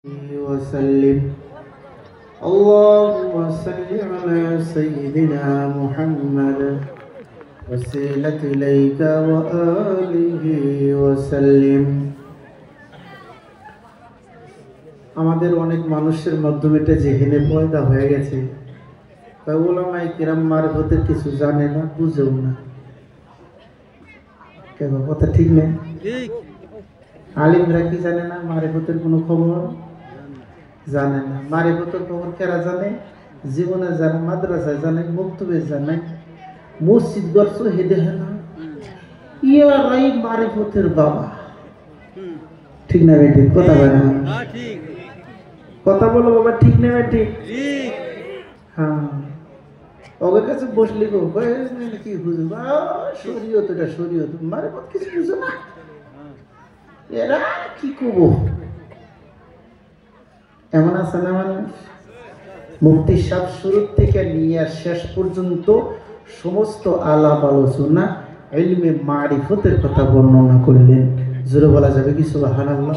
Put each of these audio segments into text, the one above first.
وسلم اللهم صل على سيدنا محمد وسيلة إليك وآله وسلم আমাদের অনেক মানুষের মাধ্যমে এটা জেহেনে পয়দা হয়ে গেছে তাই ওলামায়ে কিরাম মারফতের কিছু জানে না বুঝেও না কেন কথা ঠিক না ঠিক আলিমরা কি জানে না মারফতের কোনো খবর জানে না মারফতের খবর কেরা জানে জীবনে জানে মাদ্রাসায় জানে মক্তবে জানে মসজিদ গর্ষ হেদে না ইয়ারাই মারফতের বাবা ঠিক না বেটি কথা বলে না ঠিক কথা বলো বাবা ঠিক না বেটি ঠিক হ্যাঁ ওদের কাছে বসলি গো কি বুঝো শরীয়ত এটা শরীয়ত মারফত কিছু বুঝো না এরা কি করবো এমন আছে না মানুষ মুফতি সাহেব শুরু থেকে নিয়ে শেষ পর্যন্ত সমস্ত আলাপ আলোচনা ইলমে মারিফতের কথা বর্ণনা করলেন জোরে বলা যাবে কি সুবহানাল্লাহ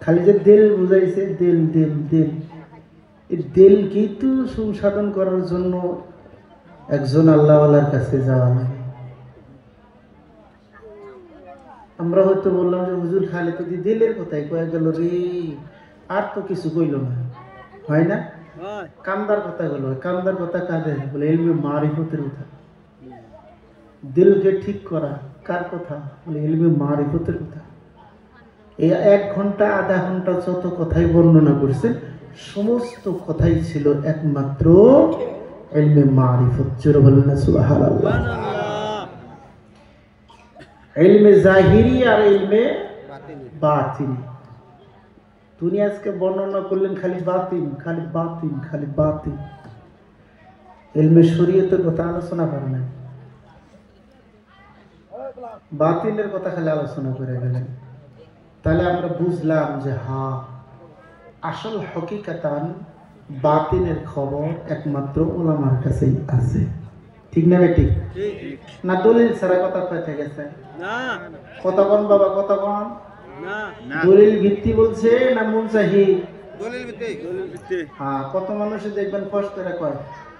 খালি যে দিল বুঝাইছে দিল দিল দিল এই দিল কিন্তু সংসাধন করার জন্য একজন আল্লাহওয়ালার কাছে যাওয়া লাগে আমরা হয়তো বললাম যে হুজুর খালি তো দিলের কথাই কয়ে গেল রে আর তো কিছু কইল না হয় না কান্দার কথা গেল কান্দার কথা কাদের বলে ইলমে মারিফতের কথা দিলকে ঠিক করা কার কথা বলে ইলমে মারিফতের কথা এই 1 ঘন্টা আধা ঘন্টা যত কথাই বর্ণনা করছেন সমস্ত কথাই ছিল একমাত্র ইলমে মারিফত জোরে বলেন না সুবহানাল্লাহ ইলমে জাহিরি আর ইলমে বাতিনি দুনিয়া আজকে বর্ণনা করলেন খালি বাতিন খালি বাতিন খালি বাতিন ইলমে শরীয়তের কথা আলোচনা করেন না বাতিনের কথা খালি আলোচনা করে গেলেন তাহলে আমরা বুঝলাম যে হ্যাঁ আসল হকিকতান বাতিনের খবর একমাত্র উলামার কাছেই আছে ঠিক না বেটি না দলিল ছাড়া কথা কইতে গেছে না কথা কোন বাবা কথা কোন না দলিল ভিত্তি বলছে না মুনসাহি দলিল ভিত্তি হ্যাঁ কত মানুষ দেখবেন কষ্ট করে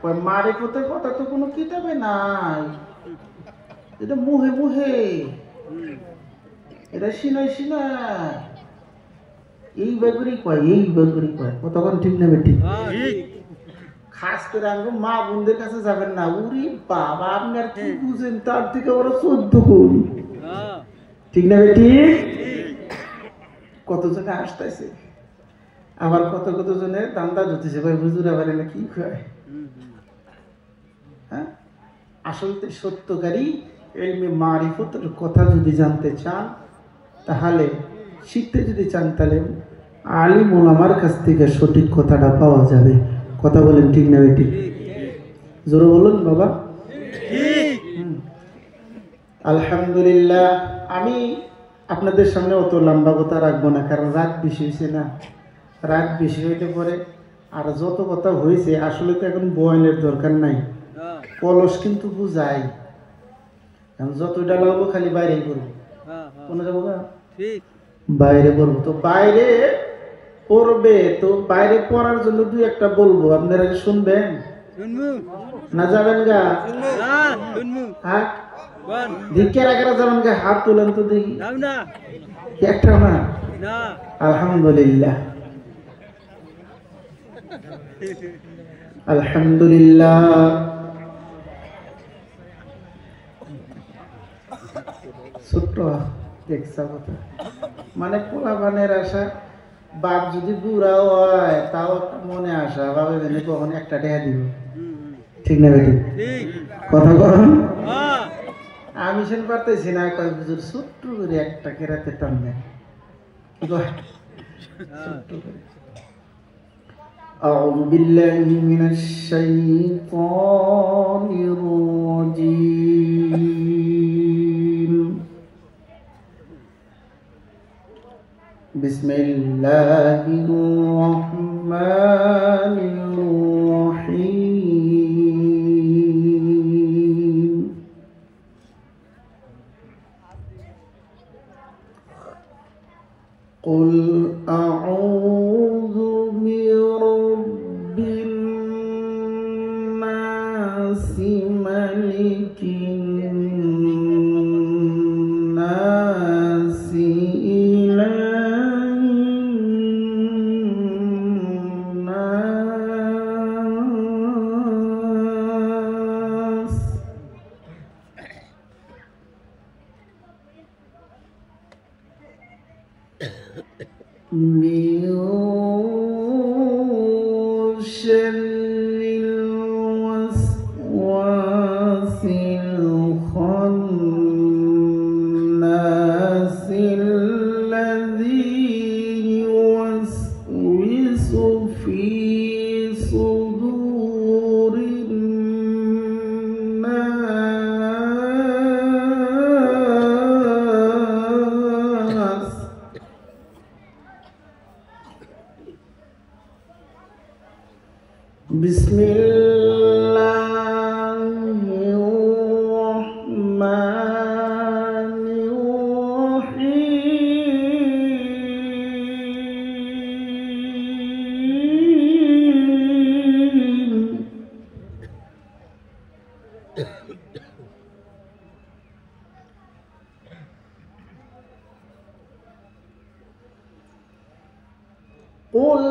কয় মারিফতের কথা তো কোনো কিতাবে নাই এটা মুহে মুহে এটা শিনাই শিনাই এই বেগুরি কয় কতক্ষণ ঠিক না বেটি ঠিক খাস করে আঙ্গো মা বোনদের কাছে যাবেন না উরি বাবা আপনার কি বুঝেন তার থেকে ওরা 14 গুণ ঠিক না বেটি কতজনে আসতেছে আবার কত জনে দান্দা ধুতেছে ভাই হুজুর আবার এনে কি খায় হ্যাঁ আসলে সত্যকারী ইলমে মারিফতের কথা যদি জানতে চান তাহলে শিখতে যদি চান তাহলে আলিম ওলামার কাছ থেকে সঠিক কথাটা পাওয়া যাবে কথা বলেন ঠিক না বেটি জোরে বলুন বাবা আলহামদুলিল্লাহ আমি আপনাদের সামনে অত লম্বা কথা রাখবো না কারণ রাত বেশি হয়েছে না রাত বেশি হইতে পরে আর যত কথা হয়েছে আসলে তো এখন বয়ানের দরকার নাই কলস কিন্তু বুঝাই যতটা লাগবো খালি বাইরেই করবো কোন যাবো না ঠিক বাইরে বলবো তো বাইরে পড়বে তো বাইরে পড়ার জন্য 2-1টা বলবো আপনারা শুনবেন না যাবেন গা হ্যাঁ দিকেরা যাবেন গা হাত তুলেন তো দেখি একটা না আলহামদুলিল্লাহ আলহামদুলিল্লাহ ছোট্ট দেখছা কথা মানে পোলাপানের আশা বাপ যদি বুড়া হয় তাও মনে আসা বাবা জানি কখন একটা টাকা দিব ঠিক না বেটি কথা কখন আমি শুন পারতেছি না কয় বুঝুর ছোট্ট করে একটা কেরাতে টান দেয় কি কয় ছোট্ট করে أعوذ بالله من الشيطان الرجيم بسم الله الرحمن الرحيم قل আউযু বিরাব্বিন নাসি মালিকিন নাসি ইলাহিন নাস من شر الوسواس الخناس الذي يوسوس في صدور الناس بسم الله الرحمن الرحيم قل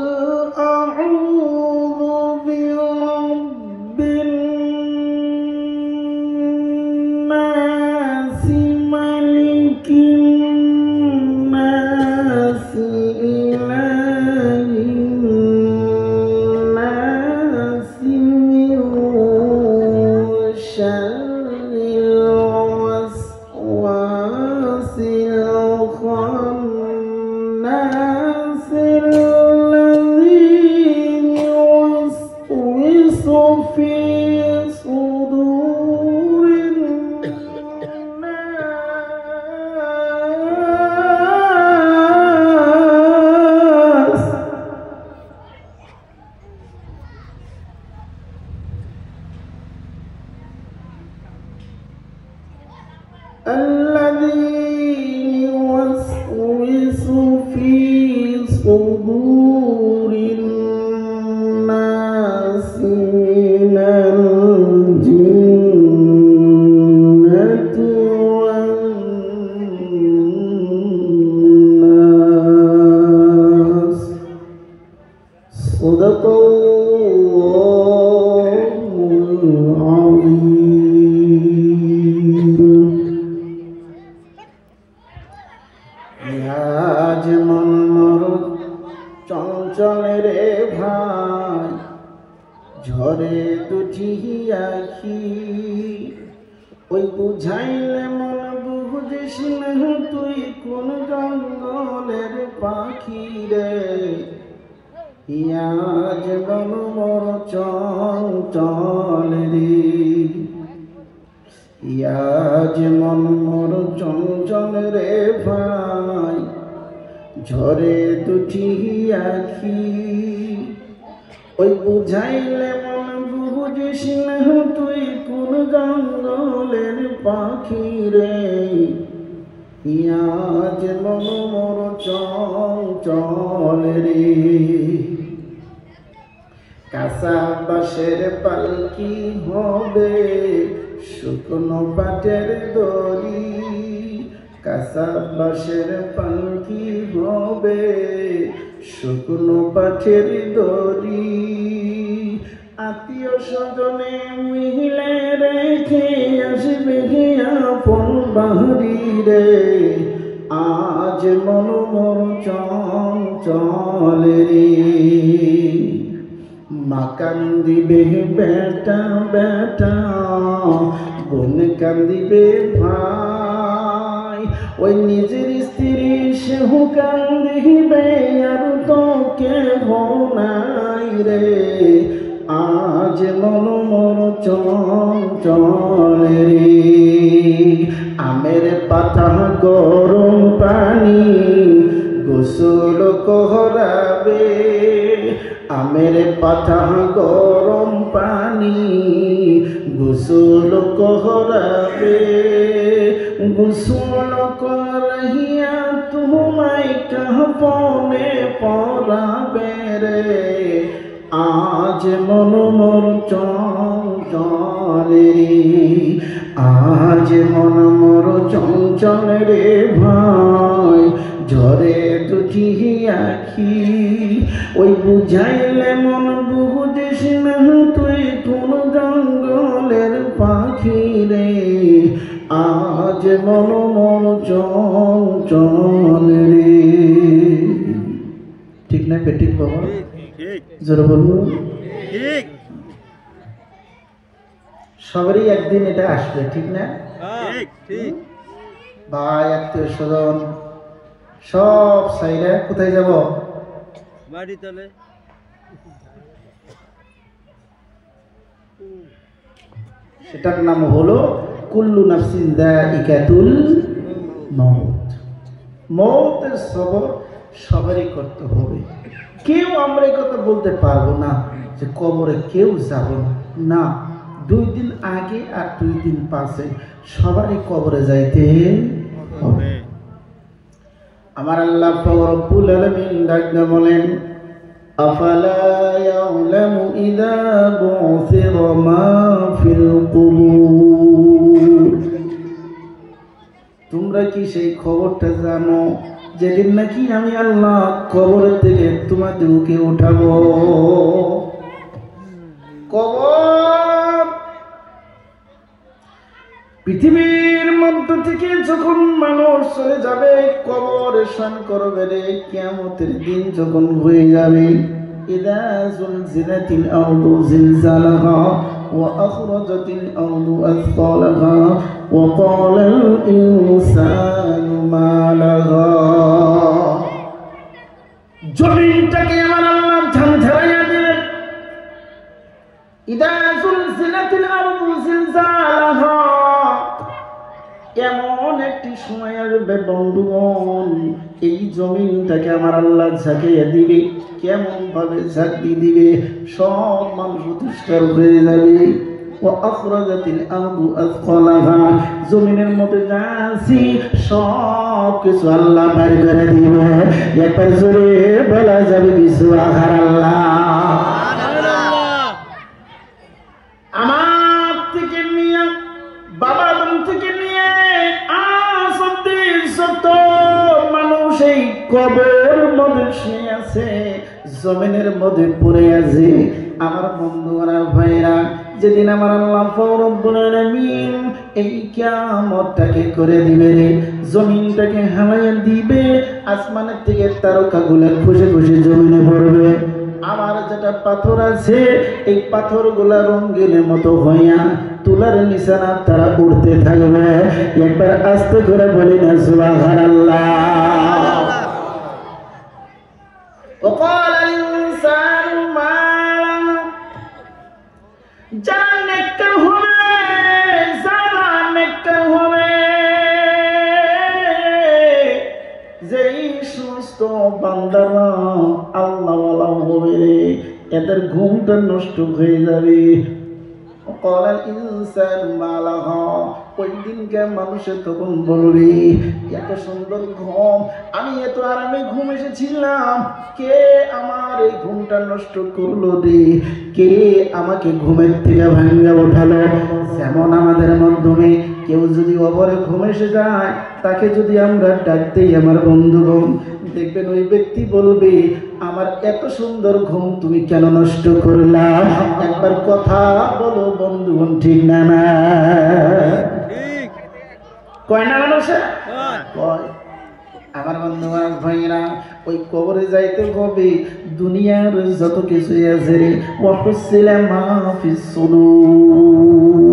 أعوذ برب الناس ملك الناس إله الناس من شر الوسواس الخناس في صدور الناس الذي يوسوس في صدور الناس من الجنة والناس صدق الله العظيم যেমন মরদ চঞ্চল রে ভাই ঝরে দুটি আখি ওই বুঝাইলে মন বুঝিস না তুই কোন জঙ্গলের পাখি রে ইয়াজ বন মর চঞ্চল রে ইয়াজ মন মর চঞ্চল রে ভাই ঝরে দুটি আখি ওই বুঝাইলে মন বুঝিস না তুই কোন জঙ্গলের পাখি রে ইয়াজ মন মর চঞ্চল রে কাঁচা বাঁশের পালকি হবে শুকনো পাটের দড়ি কাঁচা বাঁশের পালকি হবে শুকনো পাটের দড়ি আত্মীয় স্বজনে মিলে রেখে আসবে আপন বাড়ি রে আজ মন মর চঞ্চল রে মা কান্দিবে বেটা বেটা বোন কান্দিবে ভাই ওই নিজের স্ত্রী সেহ কান্দিবে আর তো কেহ নাই রে আজ মন মর চঞ্চল রে আমের পাতা গরম পানি গোসল করাবে আমের পাতা গরম পানি গোসল করাবে গোসল করিয়া তোমায় কাহ কাফনে পরাবে রে, আজ মন মোর চঞ্চল রে, আজ মন মোর চঞ্চল রে ভাই, ঝরে দুটি আখি, ওই বুঝাইলে মন বুঝিস না তুই কোন জঙ্গলের পাখি রে, আজ মন মন চঞ্চল রে। ঠিক না বেঠিক বাবা? জোরে বলবো। সবারই একদিন এটা আসবে, ঠিক না? ভাই আত্মীয় স্বজন সব সাইডে কোথায় যাব? বাড়ি তলে। সেটার নাম হলো কুল্লু নাফসিন যায়িকাতুল মউত। মউতের সবর সবারই করতে হবে। কেউ আমরা এই কথা বলতে পারবো না যে কবরে কেউ যাব না। 2 দিন আগে আর 2 দিন পাশে সবারই কবরে যাইতে হবে। আমার আল্লাহ পাক রব্বুল আলামিন ডাকতে বলেন, আফালা ইয়ালামু ইযা বুসিরা মা ফিল কুবুর, তোমরা কি সেই খবরটা জানো যেদিন নাকি আমি আল্লাহ কবর থেকে তোমাদেরকে উঠাবো? কবর পৃথিবীর মধ্য থেকে যখন মানুষ চলে যাবে, কবর শান করবে রে, কিয়ামতের দিন যখন হয়ে যাবে, ইযা যুলজিলাতিল আরদু জিলজালাহা ওয়া আখরাজাতিল আরদু আসফালাহা ওয়া ক্বালাল ইনসানু মা লাহা, জমিনটাকে আমার আল্লাহ ঝাঁঝরাইয়া দিলেন। ইযা যুলজিলাতিল আরদু জিলজালাহা, এমন একটি সময় আসবে বন্ধুগণ, এই জমিনটাকে আমার আল্লাহ ঝাঁকিয়ে দিবে। কেমন ভাবে ঝাঁকি দিবে? সব মানুষ অতিষ্কার হয়ে যাবে। ও আখরাজাতিল আরদু আসফালাহা, জমিনের মধ্যে যা আছে সব কিছু আল্লাহ বের করে দিবে। একবার জোরে বলা যাবে কি সুবহানাল্লাহ। আমার থেকে নিয়ে বাবা থেকে নিয়ে যত মানুষ এই কবর মধ্যে শুয়ে আছে, জমিনের মধ্যে পড়ে আছে, আমার বন্ধুরা ভাইরা, যেদিন আমার আল্লাহ পাক রব্বুল আলামিন এই কিয়ামতটাকে করে দিবে রে, জমিনটাকে হালাইয়া দিবে, আসমানের থেকে তারকাগুলো খুশি খুশি জমিনে পড়বে। আমার যেটা পাথর আছে এই পাথরগুলা রঙিনের মতো হইয়া তুলার নিশানা তারা উড়তে থাকবে। একবার আস্তে করে বলি না সুবহানাল্লাহ। وقال الإنسان ما لنا, যারা নেককার হবে, যারা নেককার হবে, যেই সমস্ত বান্দারা আল্লাহওয়ালা হবে রে, এদের ঘুমটা নষ্ট হয়ে যাবে। وقال الإنسان ما لها, ওই দিনকে মানুষের তখন বলবে, এত সুন্দর ঘুম, আমি এত আরামে ঘুম এসেছিলাম, কে আমার এই ঘুমটা নষ্ট করলো রে? কে আমাকে ঘুমের থেকে ভাঙিয়ে ওঠালো? যেমন আমাদের মাধ্যমে কেউ যদি অবরে ঘুম এসে যায়, তাকে যদি আমরা ডাকতেই আমার বন্ধুগণ, দেখবেন ওই ব্যক্তি বলবে, আমার এত সুন্দর ঘুম তুমি কেন নষ্ট করলা? একবার কথা বলো বন্ধুগণ, ঠিক না? না কয় না মানুষে কয়? আমার বন্ধুগণ ভাইরা, ওই কবরে যাইতে হবে, দুনিয়ার যত কিছু আছে রে, ওয়াহুসিলা মা ফিস সুদূর,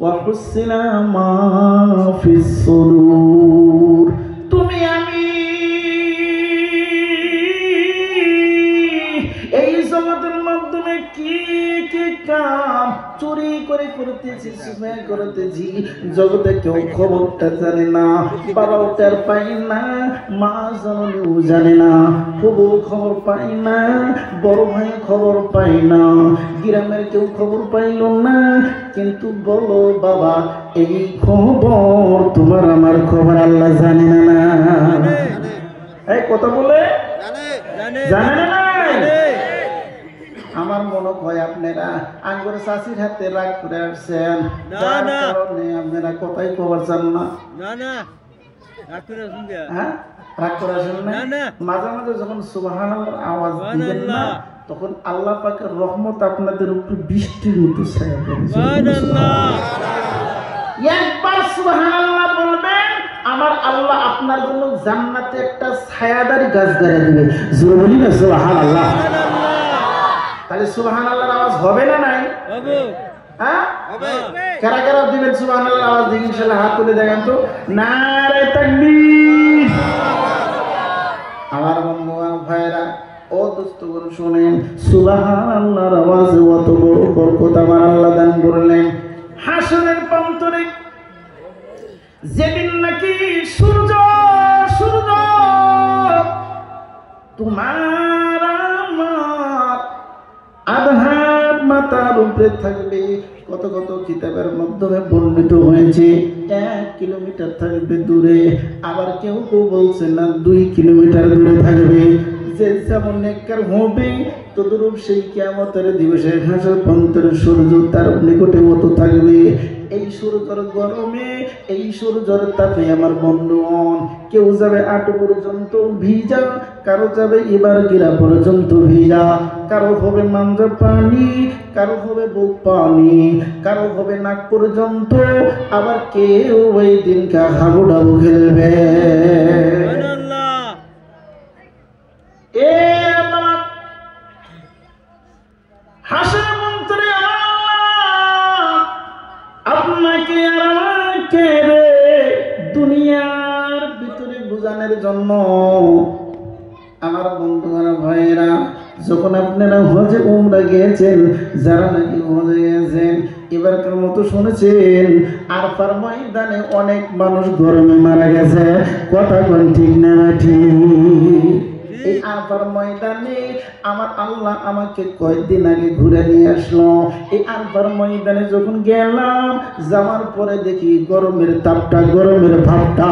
ওয়াহুসিলা মা ফিস সুদূর, তুমি আমি এই জগতের মাধ্যমে কি কি কাম চুরি করে করতেছি, সুমে করতেছি, জগতে কেউ খবরটা জানে না, বাবাও টের পাই না, মা জননীও জানে না, ফুবু খবর পাই না, বড় ভাই খবর পাই না, গ্রামের কেউ খবর পাইল না। কিন্তু বলো বাবা, এই খবর তোমার আমার খবর আল্লাহ জানে না? এই কথা বলে জানে না নাই? জানে। আমার মনে হয় আপনারা আঙ্গুর চাষির হাতে রাগ করে আসছেন, না, যার না। কারণে আপনারা কথাই কবার চান না। না রাগ করে আসুন কে? হ্যাঁ, রাগ করে আসেন না? না, না। মাঝে মাঝে যখন সুবহানাল্লাহ আওয়াজ দিবেন না, সুবহানাল্লাহ। তখন আল্লাহ পাকের রহমত আপনাদের উপর বৃষ্টির মতো ছায়া পড়ে। সুবহানাল্লাহ। একবার সুবহানাল্লাহ বলবেন, আমার আল্লাহ আপনার জন্য জান্নাতে একটা ছায়াদারি গাছ গাড়া দিবে। জোরে বলি না সুবহানাল্লাহ। তাহলে সুবহানাল্লাহর আওয়াজ হবে না নাই? বাবু হ্যাঁ, হবে। কারা কারা দিবেন সুবহানাল্লাহর আওয়াজ দিন ইনশাআল্লাহ, হাত তুলে দেখেন তো। নারে তাকবীর। আমার বন্ধু আর ভাইরা, ও দোস্তগণ শুনেন, সুবহানাল্লাহর আওয়াজে অত বড় বরকত আমার আল্লাহ দান করলেন। হাসরের প্রান্তরে যেদিন নাকি সূর্য তোমার আমার আধার মাথার উপরে থাকবে। কত কত কিতাবের মাধ্যমে বর্ণিত হয়েছে 1 কিলোমিটার থাকবে দূরে, আবার কেউ কেউ বলছে না 2 কিলোমিটার দূরে থাকবে। যে যেমন নেককার হবে তদরূপ সেই কিয়ামতের দিবসে হাসর প্রান্তরে সূর্য তার নিকটে মতো থাকবে। এই সূর্যের গরমে, এই সূর্যের তাপে আমার বন্ধুগণ, কেউ যাবে আঁটু পর্যন্ত ভিজা, কারো যাবে এবার গিরা পর্যন্ত ভিজা, কারো হবে মাঞ্জা পানি, কারো হবে বুক পানি, কারো হবে নাক পর্যন্ত, আবার কেউ ওই দিনকা হাবুডাবু খেলবে। সুবহানাল্লাহ। এ আমার হাসের মন্ত্রে আপনাকে আর আমাকে রে দুনিয়ার ভিতরে বুঝানোর জন্য আমার বন্ধুরা ভাইয়েরা, যখন আপনারা হজে উমরা গিয়েছেন, যারা নাকি হজে গিয়েছেন এবারকার মতো শুনেছেন আরফার ময়দানে অনেক মানুষ গরমে মারা গেছে। কথা কোন ঠিক না ঠিক? এই আরফার ময়দানে আমার আল্লাহ আমাকে কয়েকদিন আগে ঘুরে নিয়ে আসলো। এই আরফার ময়দানে যখন গেলাম, যাওয়ার পরে দেখি গরমের তাপটা, গরমের ভাবটা,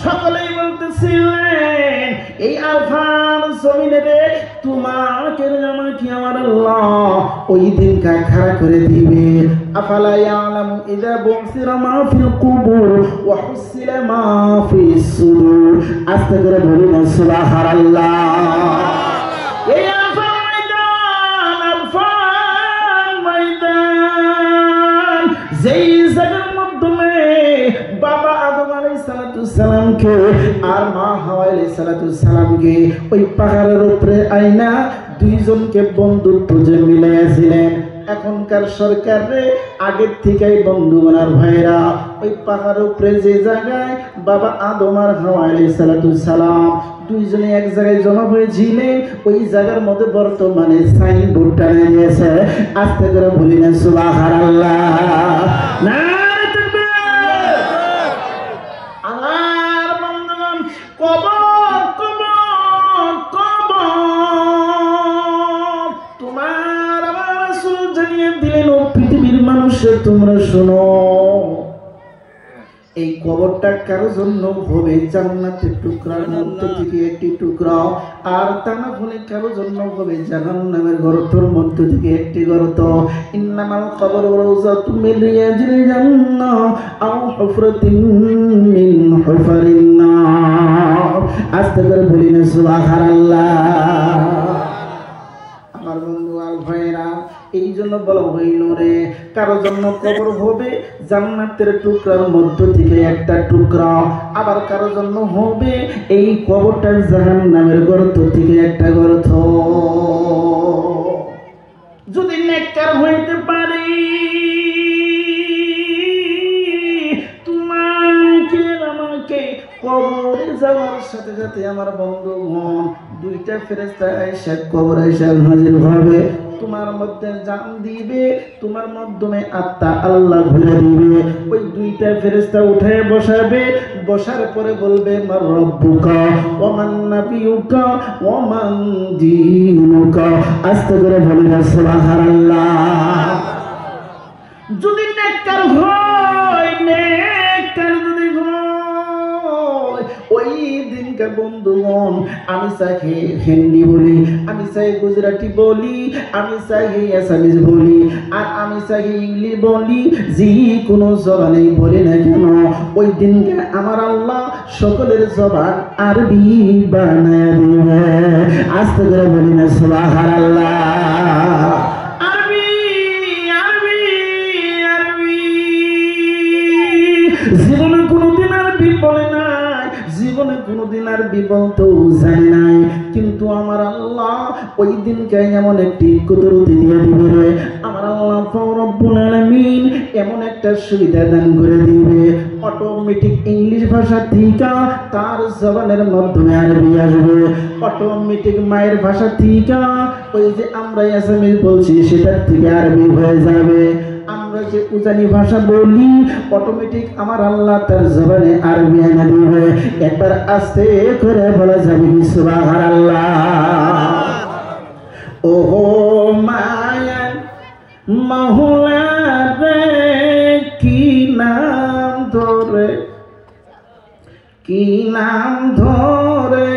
সকলেই বলতেছিলেন এই আরফার জমিনে রে তোমাকে আমাকে আমার আল্লাহ ওই দিন খাড়া করে দিবে। আফালা ইয়ালামু ইযা বুসিরা মা ফিল কুবুর ওয়া হুসিলা মা ফিস সুদুর। আস্তে করে বলুন সুবহানাল্লাহ। এই আরফার ময়দান যেই জায়গার মাধ্যমে বাবা আদম আলাইহিস সালামকে আর মা হাওয়া আলাইহিস সালামকে ওই পাহাড়ের উপরে আইনা দুইজনকে বন্ধুত্ব যে মিলাইয়াছিলেন। এখনকার সরকারে আগের থেকেই বন্ধু বানার ভাইরা ওই পাহাড়ের উপরে যে জায়গায় বাবা আদম আর হাওয়া আলাইহিস সালাম দুইজনে এক জায়গায় জমা হয়েছিলেন, ওই জায়গার মধ্যে বর্তমানে সাইনবোর্ড টানা গিয়েছে। আস্তে করে বলি না সুবহানাল্লাহ। নারে তাকবীর। আমার বন্ধুগণ, কবর কবর কবর তোমার আমার রাসূল জানিয়ে দিলেন, ও পৃথিবীর মানুষে তোমরা শোনো, এই কবরটা কারো জন্য হবে জান্নাতের টুকরার মধ্যে থেকে একটি টুকরা, আর তা না হলে কারো জন্য হবে জাহান্নামের গর্তের মধ্যে থেকে একটি গর্ত। ইন্নামাল কবরু রাউযাতুম মিন রিয়াজিল জান্নাহ আও হুফরাতিন মিন হুফারিন নার। আস্তে করে বলি না সুবহানাল্লাহ। আমার বন্ধু আর ভাইরা, এই জন্য বলা হইল রে কারো জন্য কবর হবে জান্নাতের টুকরার মধ্য থেকে একটা টুকরা, আবার কারো জন্য হবে এই কবরটা জাহান্নামের গর্ত থেকে একটা গর্ত। যদি নেককার হইতে পারি তোমাকে আমাকে কবরে যাওয়ার সাথে সাথে আমার বন্ধুগণ দুইটা ফেরেশতা এসে কবরে এসে হাজির হবে, তোমার মধ্যে জান দিবে, তোমার মাধ্যমে আত্মা আল্লাহ ঘুরে দিবে। ওই দুইটা ফেরেশতা উঠে বসাবে, বসার পরে বলবে মার রব্বুকা ওয়া মান নাবিয়ুকা ওয়া মান দীনুকা। আস্তে করে বলুন সুবহানাল্লাহ। যদি নেককার হয়, নেককার যদি হয়, ওই দিন থেকে বন্ধুগণ আমি চাই হিন্দি বলি, আমি চাই গুজরাটি বলি, আমি চাই আসামিজ বলি, আর আমি চাই ইংলিশ বলি, যে কোনো জবানেই বলি না কেন ওই দিনকে আমার আল্লাহ সকলের জবান আরবি বানায় দিবে। আস্তে করে বলি না সুবহানাল্লাহ। জীবনে কোনোদিন আরবি বলে নাই, জীবনে কোনোদিন আরবি বলতেও জানে নাই, কিন্তু আমার আল্লাহ ওই দিনকে এমন একটি কুদরতি দিয়ে দিবে, আমার আল্লাহ রব্বুল আলামিন এমন একটা সুবিধা দান করে দিবে, অটোমেটিক ইংলিশ ভাষা থেকে তার জবানের মাধ্যমে আরবি আসবে, অটোমেটিক মায়ের ভাষা থেকে ওই যে আমরা আসামিজ বলছি সেটার থেকে আরবি হয়ে যাবে, আমরা যে উজানি ভাষা বলি অটোমেটিক আমার আল্লাহ তার জবানে আরবি এনে দিবে। একবার আস্তে করে বলা যাবে সুবহানাল্লাহ। ওহো মায়া মাহুলা রে কি নাম ধরে, কি নাম ধরে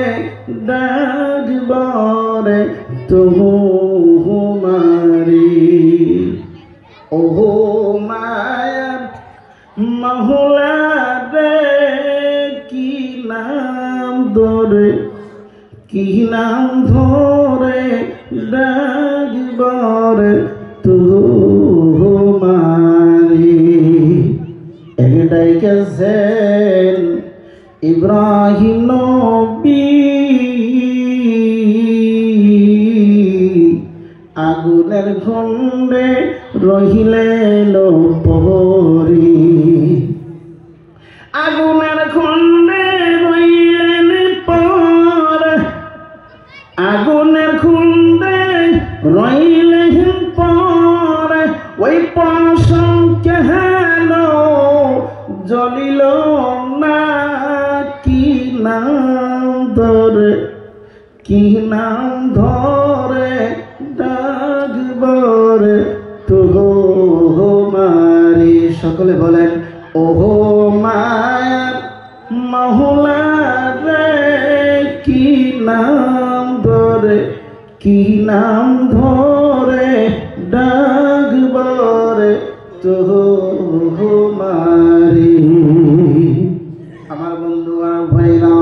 ডাকবরে তোমারি, ওহো মায়া মাহুলা রে কি নাম ধরে, কি নাম ধরে ডাকবরে তোমারি। এটাই গেছেন ইব্রাহিম নবী আগুনের খণ্ডে রহিলেন পহরি, আগুনের খণ্ডে রইলেন পর, আগুনের খণ্ডে রইলেন পর, ওই পশম কেন জ্বলিল না, কি নাম ধরে, কি নাম ধরে ডাকবরে তোমারি। সকলে বলেন ওহো মায়া মাহুলা রে কি নাম ধরে, কি নাম ধরে ডাকবরে তোমারি। আমার বন্ধু আর ভাইরা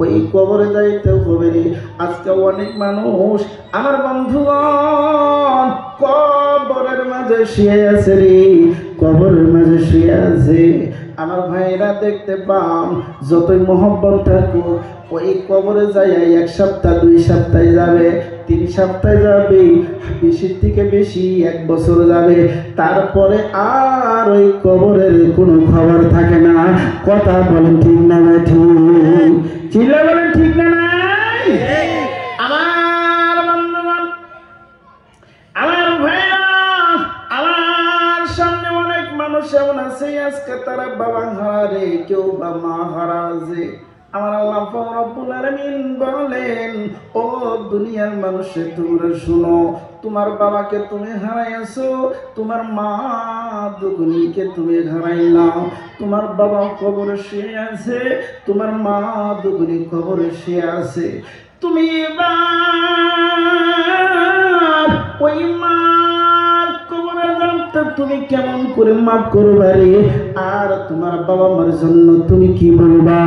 ওই কবরে যাইতে হবে রে। আজকে অনেক মানুষ আমার বন্ধুগণ কবরের মাঝে শুয়ে আছে রে, কবরের মাঝে শুয়ে আছে। আমার ভাইরা দেখতে পান যতই মহব্বত থাকুক ওই কবরে যাই এক সপ্তাহ 2 সপ্তাহ যাবে, 3 সপ্তাহ যাবে, বেশির থেকে বেশি 1 বছর যাবে, তারপরে আর ওই কবরের কোনো খবর থাকে না। কথা বলেন ঠিক না ঠিক? চিল্লা বলেন ঠিক না নাই? আমার বন্ধুগণ, আমার ভাইরা, আমার সামনে অনেক মানুষ এমন আছে আজকে তারা বাবা হারে, কেউ বা মা হারা আছে। আমার আল্লাহ রব্বুল আলামিন বলেন, ও দুনিয়ার মানুষ তোমরা শুনো, তোমার বাবাকে তুমি হারাইছো, তোমার মা দুগুনিকে তুমি হারাইলাম, তোমার বাবা কবরে শুয়ে আছে, তোমার মা দুগুনি কবরে শুয়ে আছে। তুমি এবার ওই মা তুমি কেমন করে মাফ করবা রে? আর তোমার বাবা মার জন্য তুমি কি বলবা?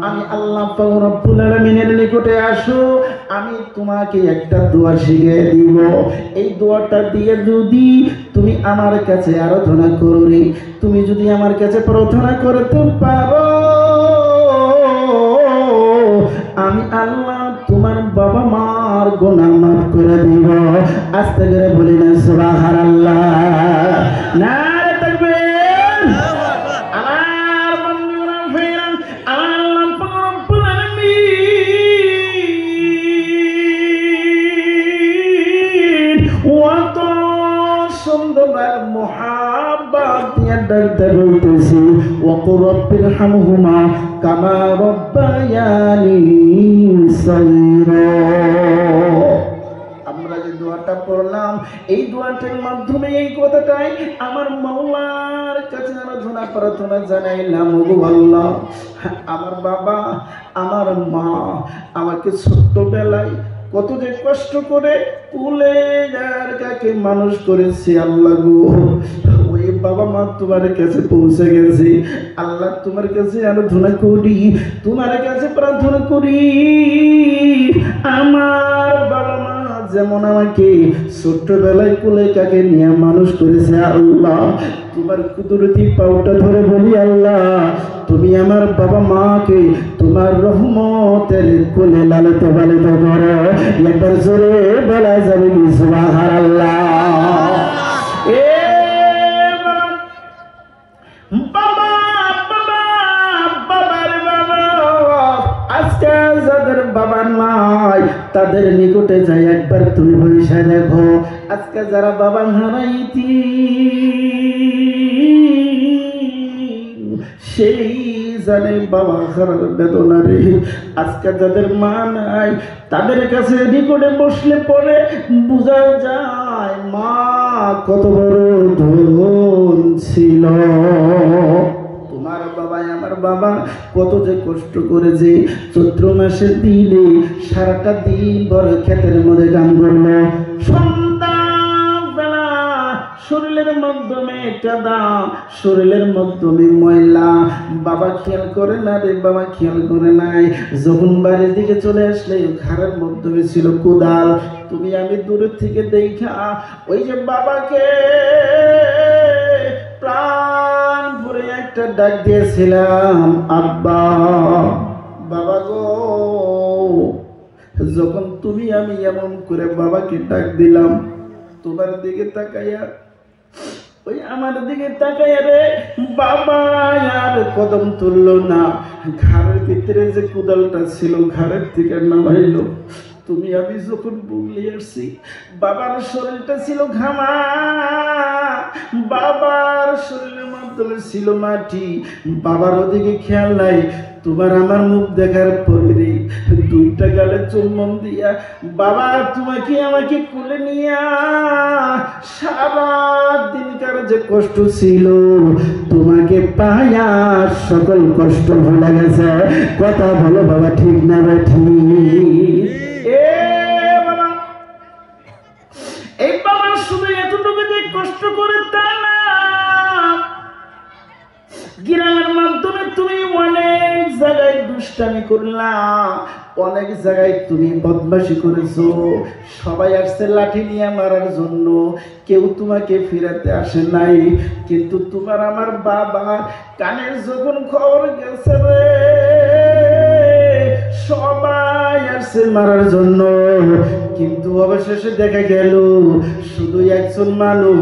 আমি আল্লাহ পাক রব্বুল আলামিনের নিকটে আসো, আমি তোমাকে একটা দোয়া শিখিয়ে দিব। এই দোয়াটা দিয়ে যদি তুমি আমার কাছে আরাধনা করো রে, তুমি যদি আমার কাছে প্রার্থনা করতে পারো, আমি আল্লাহ তোমার বাবা মার গুনাহ মাফ করে দিব। আস্তে করে বলি না সুবহানাল্লাহ, নারে তাকবীর। আমার বন্ধুরা ফিরান, আল্লাহ পাক রব্বুল আলামিন ওয়াত সুন্দর মুহাব্বত দিয়ে ডাকতে বলতেছি, ওয়াকুর রব্বির হামহুমা কামা রব্বায়ানি সাগীরা। আমরা যে দোয়াটা পড়লাম এই দোয়াটার মাধ্যমে এই কথাটাই আমার মাওলার কাছে আরাধনা প্রার্থনা জানাইলাম, ওগো আল্লাহ, আমার বাবা আমার মা আমাকে ছোট্টবেলায় কত যে কষ্ট করে কুলে যার কাকে মানুষ করেছে আল্লাহ গো, ওই বাবা মা তোমার কাছে পৌঁছে গেছে। আল্লাহ তোমার কাছে আরাধনা করি, তোমার কাছে প্রার্থনা করি, আমার বাবা মা যেমন আমাকে ছোট্টবেলায় কুলে কাকে নিয়ে মানুষ করেছে আল্লাহ, তোমার কুদরতি পাওটা ধরে বলি আল্লাহ, তুমি আমার বাবা মাকে তোমার রহমতের কোলে লালিত পালিত করো। একবার জোরে বলা যাবে সুবহানাল্লাহ। এ বাবা বাবা বাবার বাবা, আজকে যাদের বাবা নাই তাদের নিকটে যাই একবার তুমি বসে দেখো, আজকে যারা বাবা হারাইতি সেই জানে বাবা হারার বেদনা রে। আজকে যাদের মা নাই তাদের কাছে নিকটে বসলে পরে বোঝা যায় মা কত বড় ধন ছিল। তোমার বাবা আমার বাবা কত যে কষ্ট করেছে, চৈত্র মাসের দিনে সারাটা দিন বড় ক্ষেতের মধ্যে কাম করলো, সন্ধ্যাবেলা শরীরের মাধ্যমে কাদা, শরীরের মাধ্যমে ময়লা, বাবা খেয়াল করে না রে, বাবা খেয়াল করে নাই। যখন বাড়ির দিকে চলে আসলে ঘরের মাধ্যমে ছিল কোদাল, তুমি আমি দূরের থেকে দেখা ওই যে বাবাকে প্রাণ ভরে একটা ডাক দিয়েছিলাম, আব্বা বাবা গো। যখন তুমি আমি এমন করে বাবাকে ডাক দিলাম, তোমার দিকে তাকাইয়া ওই আমার দিকে তাকাইয়া রে বাবা আর কদম তুললো না, ঘরের ভিতরে যে কোদালটা ছিল ঘরের থেকে নামাইলো। তুমি আমি যখন বুগলি আসছি বাবার শরীরটা ছিল ঘামা, বাবার শরীরের মাধ্যমে ছিল মাটি, বাবার ওদিকে খেয়াল নাই। তোমার আমার মুখ দেখার পরে রে দুইটা গালে চুম্বন দিয়া বাবা তোমাকে আমাকে কোলে নিয়া সারা দিনকার যে কষ্ট ছিল তোমাকে পায়া সকল কষ্ট ভুলে গেছে। কথা বলো বাবা, ঠিক না রে? ঠিক। বাবা এই বাবা শুধু এতটুকু যে কষ্ট করে তা না, গ্রামের মাধ্যমে তুমি অনেক জায়গায় দুষ্টামি করলা, অনেক জায়গায় তুমি বদমাশি করেছো, সবাই আসছে লাঠি নিয়ে মারার জন্য, কেউ তোমাকে ফিরাতে আসে নাই। কিন্তু তোমার আমার বাবা কানের যখন খবর গেছে রে সবাই আসছে মারার জন্য, কিন্তু অবশেষে দেখা গেল শুধু একজন মানুষ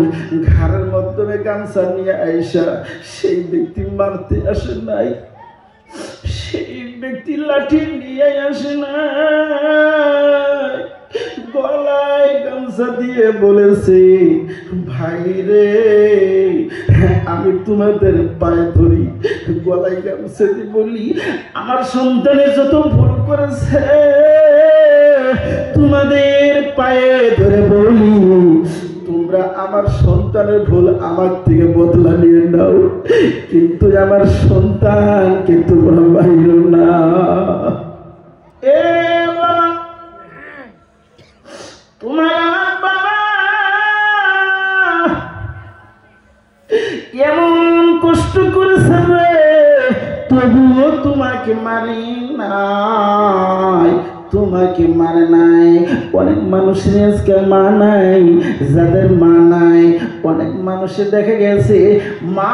ঘরের মাধ্যমে গামছা নিয়ে আইসা সেই ব্যক্তি মারতে আসে নাই, সেই ব্যক্তি লাঠি নিয়ে আসে নাই, গলায় গামছা দিয়ে বলেছে, ভাই রে আমি তোমাদের পায়ে ধরি, গলায় গামছা দিয়ে বলি, আমার সন্তানের যত ভুল করেছে তোমাদের পায়ে ধরে বলি, তোমরা আমার সন্তানের ভুল আমার থেকে বদলা নিয়ে নাও, কিন্তু আমার সন্তানকে তোমরা মাইরো না। এ বাবা, তোমার বাবা এমন কষ্ট করেছে রে, তবুও তোমাকে মারি নাই, তোমাকে মারে নাই। অনেক মানুষের আজকে মা নাই, যাদের মা নাই অনেক মানুষের দেখা গেছে মা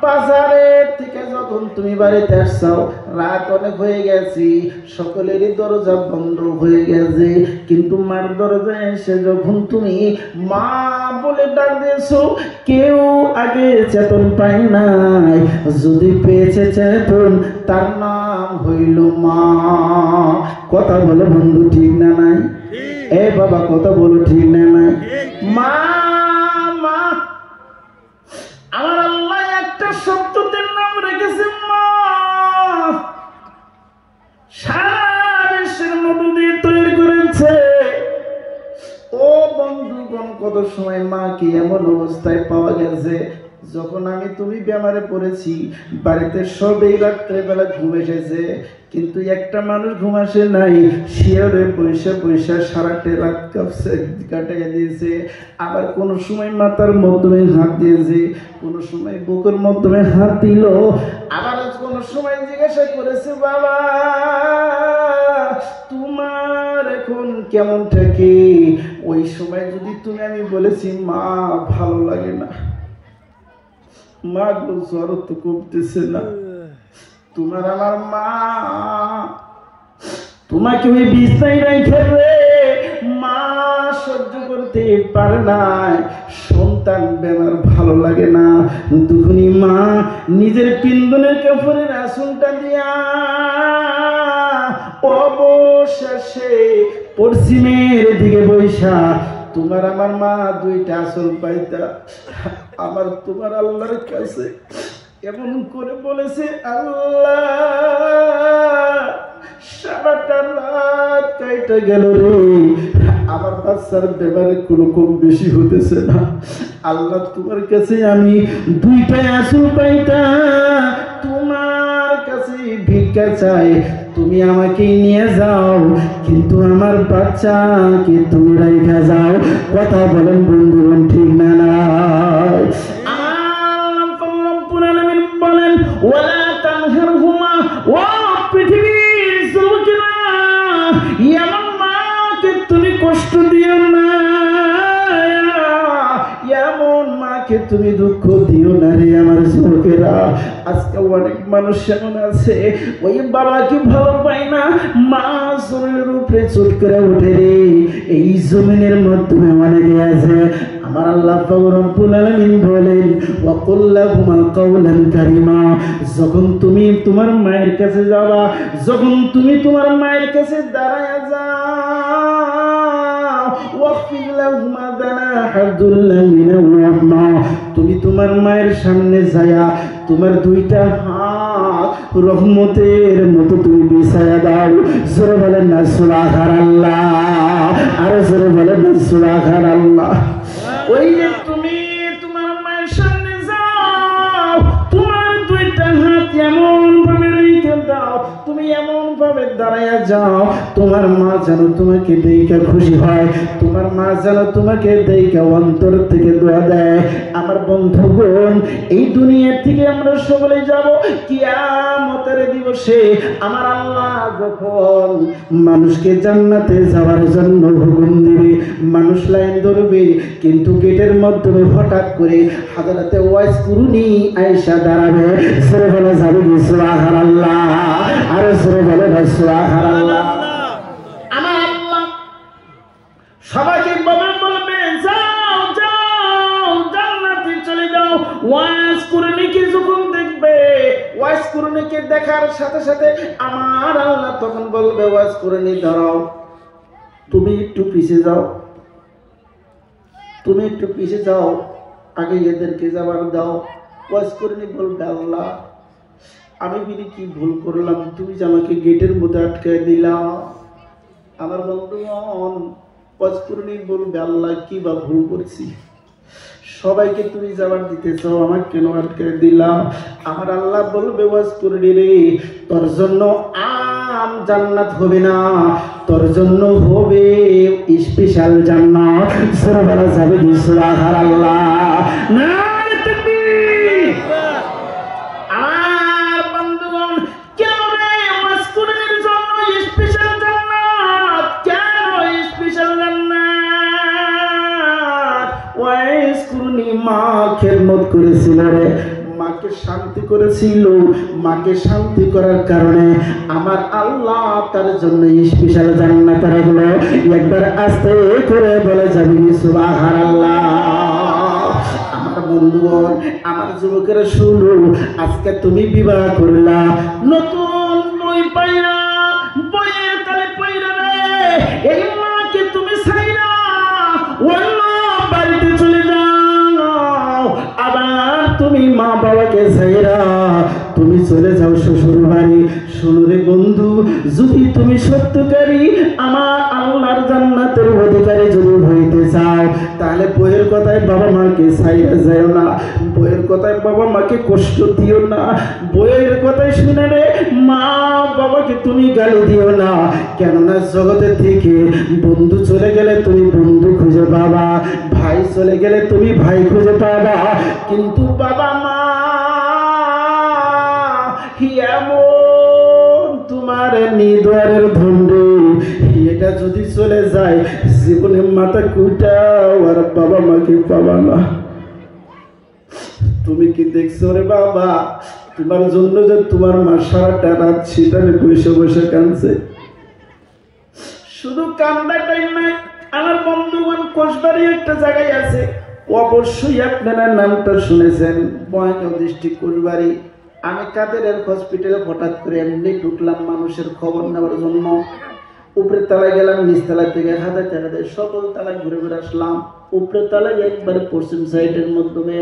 বাজারে থেকে যখন তুমি বাড়িতে আসছো রাত অনেক হয়ে গেছি, সকলেরই দরজা বন্ধ হয়ে গেছে, কিন্তু মার দরজায় এসে যখন তুমি মা বলে ডাক দিয়েছো কেউ আগে চেতন পায় নাই, যদি পেয়েছে চেতন তার নাম হইল মা। কথা বলো বন্ধু, ঠিক না নাই? এ বাবা কথা বলো, ঠিক না নাই? মা মা, আমার আল্লাহ একটা শব্দের নাম রেখেছে মা, সারা বিশ্বের মধ্যে দিয়ে তৈরি করেছে। ও বন্ধুগণ কত সময় মাকে এমন অবস্থায় পাওয়া গেছে, যখন আমি তুমি বেমারে পড়েছি বাড়িতে সবেই রাত্রেবেলা ঘুম এসেছে, কিন্তু একটা মানুষ ঘুম আসে নাই। শিয়রে পয়সা পয়সা সারাটে রাত কাটিয়ে দিয়েছে। আবার কোনো সময় মাথার মাধ্যমে হাত দিয়েছে, কোনো সময় বুকের মাধ্যমে হাত দিল, আবার কোনো সময় জিজ্ঞাসা করেছে, বাবা তোমার এখন কেমন থাকে? ওই সময় যদি তুমি আমি বলেছি মা ভালো লাগে না, মা গো জ্বর তো কমতেছে না, তোমার আমার মা, তোমাকে ওই বিছানায় রেখে রে মা সহ্য করতে পারে না, সন্তান বেমার ভালো লাগে না, তখনই মা নিজের পিন্দনের কাপড়ের আসনটা দিয়া অবশেষে পশ্চিমের দিকে বৈশা তোমার আমার মা দুইটা আসল পাইতা আমার তোমার আল্লাহর কাছে এমন করে বলেছে, আল্লাহ সারাটা রাত কাইটা গেল রে, আমার বাচ্চার ব্যাপারে কোনো কম বেশি হতেছে না। আল্লাহ তোমার কাছে আমি দুইটা আসল পাইতা তোমার কাছে ভিক্ষা চাই, তুমি আমাকে নিয়ে যাও, কিন্তু আমার বাচ্চাকে তুমি রাইখা যাও। কথা বলেন বন্ধুগণ, ঠিক না না? বলেন ওয়ালা তানহারহুমা, ও পৃথিবীর যুবকেরা, এমন মাকে তুমি কষ্ট দিও না, এমন মাকে তুমি দুঃখ দিও না রে আমার যুবকেরা। আজকে অনেক মানুষ এমন আছে ওই বাবাকে ভালো পায় না, মা শরীরের উপরে চোট করে ওঠে রে। এই জমিনের মাধ্যমে অনেকে আছে। আমার আল্লাহ পাক রব্বুল আলামিন বলেন, ওয়া কুল লাহুমা কাওলান কারীমা, যখন তুমি তোমার মায়ের কাছে যাবা, যখন তুমি তোমার মায়ের কাছে দাঁড়ায়া যাও, ওয়াকফির লাহুমা যানাহা যুল্লি মিনার রাহমা, তুমি তোমার মায়ের সামনে যায়া তোমার দুইটা হাত রহমতের মতো তুমি বিছায়া দাও। জোরে বলেন না সুবহানাল্লাহ, আর জোরে বলেন না সুবহানাল্লাহ। ওই যে তুমি তোমার মায়ের সামনে যাও, তোমার দুইটা হাত এমন ভাবে রেখে দাও, তুমি এমন ভাবে দাঁড়ায়া যাও, তোমার মা যেন তোমাকে দেখে খুশি হয়, তোমার মা যেন তোমাকে দেখে অন্তর থেকে দোয়া দেয়। আমার বন্ধুগণ, এই দুনিয়া থেকে আমরা সকলে যাব কিয়ামতের দিবসে। আমার আল্লাহ যখন মানুষকে জান্নাতে যাওয়ার জন্য হুকুম দিবে, মানুষ লাইন ধরবে, কিন্তু গেটের মাধ্যমে হঠাৎ করে হযরতে ওয়াইস কুরুনি আয়েশা দাঁড়াবে। সূরা বলে যাবে সুবহানাল্লাহ, আর সূরা বলে সুবহানাল্লাহ। আমার আল্লাহ সবাইকে বলবে যাও যাও জান্নাতে চলে যাও। ওয়াইস কুরুনিকে যখন দেখবে, ওয়াইস কুরুনিকে দেখার সাথে সাথে আমার আল্লাহ তখন বলবে, ওয়াইস কুরুনি দাঁড়াও, তুমি একটু পিছিয়ে যাও, তুমি একটু পিছিয়ে যাও, আগে এদেরকে যাবার দাও। ওয়াজ করিনি বলবে, আল্লাহ আমি বিনি কি ভুল করলাম, তুমি যে আমাকে গেটের মধ্যে আটকায় দিলাম। আমার বন্ধুগণ, ওয়াজ করিনি বলবে, আল্লাহ কি বা ভুল করছি, সবাইকে তুমি যাবার দিতে চাও, আমার কেন আটকায় দিলাম? আমার আল্লাহ বলবে, ওয়াজ করিনি রে, তোর জন্য আম জান্নাত হবে না, তোর জন্য হবে স্পেশাল জান্নাত। সূরা বলা যাবে সুবহানাল্লাহ, নারে তাকবীর। আমার বন্ধুগণ, কেন রে ওয়াজ কুরআনের জন্য স্পেশাল জান্নাত? কেন স্পেশাল জান্নাত? ওয়াজ কুরআনি মা খেদমত করেছিল রে, মাকে শান্তি করেছিল, মাকে শান্তি করার কারণে আমার আল্লাহ তার জন্য স্পেশাল জান্নাত রাখলো। একবার আস্তে করে বলে যাবি সুবহানাল্লাহ। আমার বন্ধুগণ, আমার যুবকেরা শুনো, আজকে তুমি বিবাহ করলা, নতুন বই পাইরা, বইয়ের তালে পাইরা রে, এই মাকে তুমি ছাইরা অন্য বাড়িতে চলে যাও, আবার তুমি মা বাবাকে ছাইরা তুমি চলে যাও শ্বশুর বাড়ি। শোনো রে বন্ধু, যদি তুমি সত্যকারী আমার আল্লাহর জান্নাতের অধিকারী যদি হইতে চাও, তাহলে বইয়ের কথায় বাবা মাকে ছাইড়া যায় না, বইয়ের কথায় বাবা মাকে কষ্ট দিও না, বইয়ের কথায় শুনে রে মা বাবাকে তুমি গালি দিও না। কেননা জগতে থেকে বন্ধু চলে গেলে তুমি বন্ধু খুঁজে পাবা, ভাই চলে গেলে তুমি ভাই খুঁজে পাবা, কিন্তু বাবা মা এমন তোমার নিদোয়ারের ধন্ডে, এটা যদি চলে যায় জীবনে মাথা কুটাও আর বাবা মাকে পাবা না। তুমি কি দেখছো রে বাবা, তোমার জন্য যে তোমার মা সারাটা রাত শীতানে বসে বসে কাঁদছে। শুধু কান্দাটাই নয়, আমার বন্ধুগণ কোষবাড়ি একটা জায়গায় আছে, অবশ্যই আপনারা নামটা শুনেছেন, বয়াঙ্গাঁও ডিস্ট্রিক্ট কোষবাড়ি। আমি কাদের হসপিটালে হঠাৎ করে এমনি ঢুকলাম মানুষের খবর নেওয়ার জন্য। উপরের তলায় গেলাম, নিচতলা থেকে হাতাতে হাতাতে সকল তলায় ঘুরে ঘুরে আসলাম। উপরের তলায় একবারে পশ্চিম সাইডের মাধ্যমে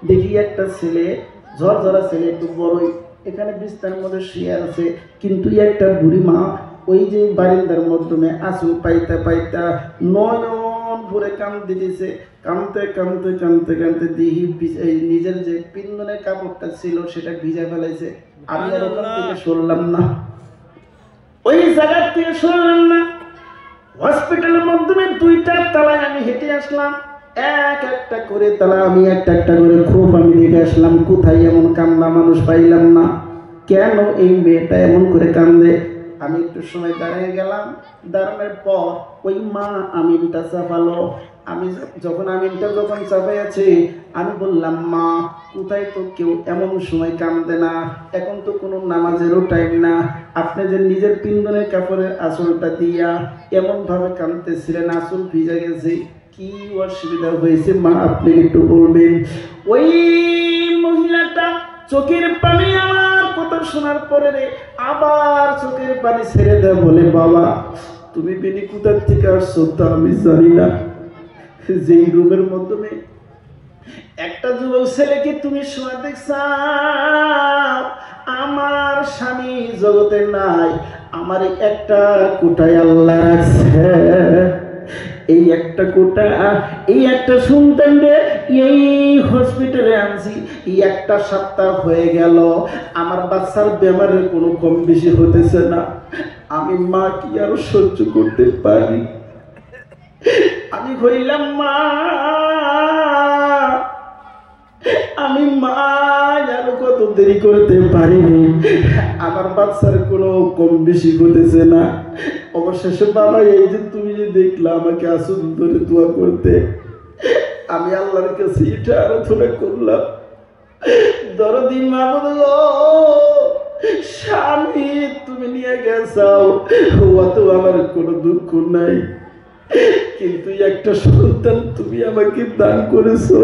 দেখি একটা ছেলে, ঝরঝরা ছেলে, একটু বড়ই, এখানে বিস্তার মধ্যে শুয়ে আছে, কিন্তু একটা বুড়ি মা ওই যে বারিন্দার মাধ্যমে আসু পাইতা পাইতা নয়ন ভরে কাঁদতে দিতেছে। কাঁদতে কাঁদতে কাঁদতে কাঁদতে দেখি নিজের যে পিন্দনের কাপড়টা ছিল সেটা ভিজা ফেলাইছে। আমি আর ওখান থেকে সরলাম না, ওই জায়গার থেকে সরলাম না। হসপিটালের মাধ্যমে 2টা তলায় আমি হেঁটে আসলাম, এক একটা করে তালা আমি একটা একটা করে খুব আমি দেখে আসলাম, কোথায় এমন কান্না মানুষ পাইলাম না। কেন এই মেয়েটা এমন করে কান্দে? আমি একটু সময় দাঁড়িয়ে গেলাম, দাঁড়ানোর পর ওই মা আমিনটা চাপালো। আমি যখন আমিনটা চাপাই আছে, আমি বললাম মা কোথায় তো কেউ এমন সময় কান্দে না, এখন তো কোনো নামাজেরও টাইম না, আপনি যে নিজের পিন্দনের কাপড়ের আঁচলটা দিয়া এমন ভাবে কাঁদতেছিলেন, আঁচল ভিজে গেছে, কি অসুবিধা হয়েছে মা আপনি একটু বলবেন। ওই মহিলাটা চোখের পানি আমার কথা শোনার পরে রে আবার চোখের পানি ছেড়ে দেয়, বলে বাবা তুমি বিনি কোথার থেকে আসছো তা আমি জানি না, যেই রুমের মাধ্যমে একটা যুবক ছেলেকে তুমি শোয়া দেখছাও, আমার স্বামী জগতে নাই, আমার একটা কোটায় আল্লাহ রাখছে। এই একটা কোটা, এই একটা সন্তান রে এই হসপিটালে আনছি, এই একটা সপ্তাহ হয়ে গেল, আমার বাচ্চার বেমারের কোনো কম বেশি হতেছে না। আমি মা কি আরো সহ্য করতে পারি? আমি হইলাম মা, আমি মা আরো কত দেরি করতে পারিনি, আমার বাচ্চার কোনো কম বেশি হতেছে না। অবশেষে বাবা এই যে তুমি যে দেখলা আমাকে আসুন ধরে দোয়া করতে, আমি আল্লাহর কাছে এটা আরাধনা করলাম, দরদি মাবুদ স্বামী তুমি নিয়ে গেছাও, অত আমার কোনো দুঃখ নাই, কিন্তু একটা সন্তান তুমি আমাকে দান করেছো,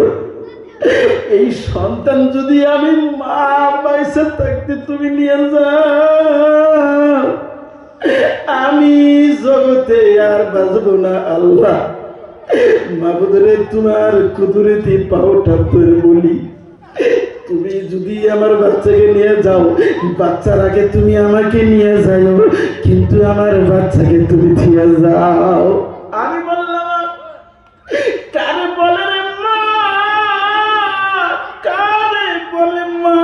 এই সন্তান যদি আমি মা পয়সা থাকতে তুমি নিয়ে যাও, আমি জগতে আর বাঁচবো না। আল্লাহ মাবুদরে তোমার কুদরতি পাওটা তোর বলি, তুমি যদি আমার বাচ্চাকে নিয়ে যাও, বাচ্চার আগে তুমি আমাকে নিয়ে যাও, কিন্তু আমার বাচ্চাকে তুমি দিয়ে যাও। আমি বললাম কারে বলে রে মা, কারে বলে মা,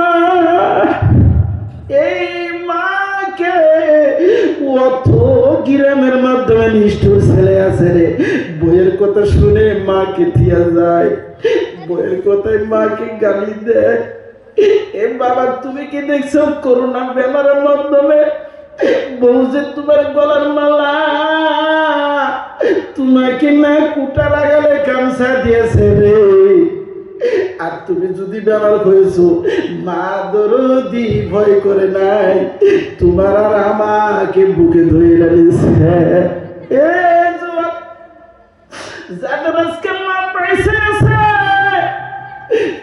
এই মাকে অত গ্রামের মাধ্যমে নিষ্ঠুর ছেলে আছে রে, বইয়ের কথা শুনে মাকে দিয়া যায়, বইয়ের কথায় মাকে গালি দেয়। এ বাবা তুমি কি দেখছো করোনা বেমারের মাধ্যমে বউ যে তোমার গলার মালা তোমাকে না কুটা লাগালে গামছা দিয়েছে রে, আর তুমি যদি বেমার হয়েছো মা দরদি ভয় করে নাই, তোমার আর আমাকে বুকে ধরে নিয়েছে। এ যুবক যাদের আজকে মা পয়সা আছে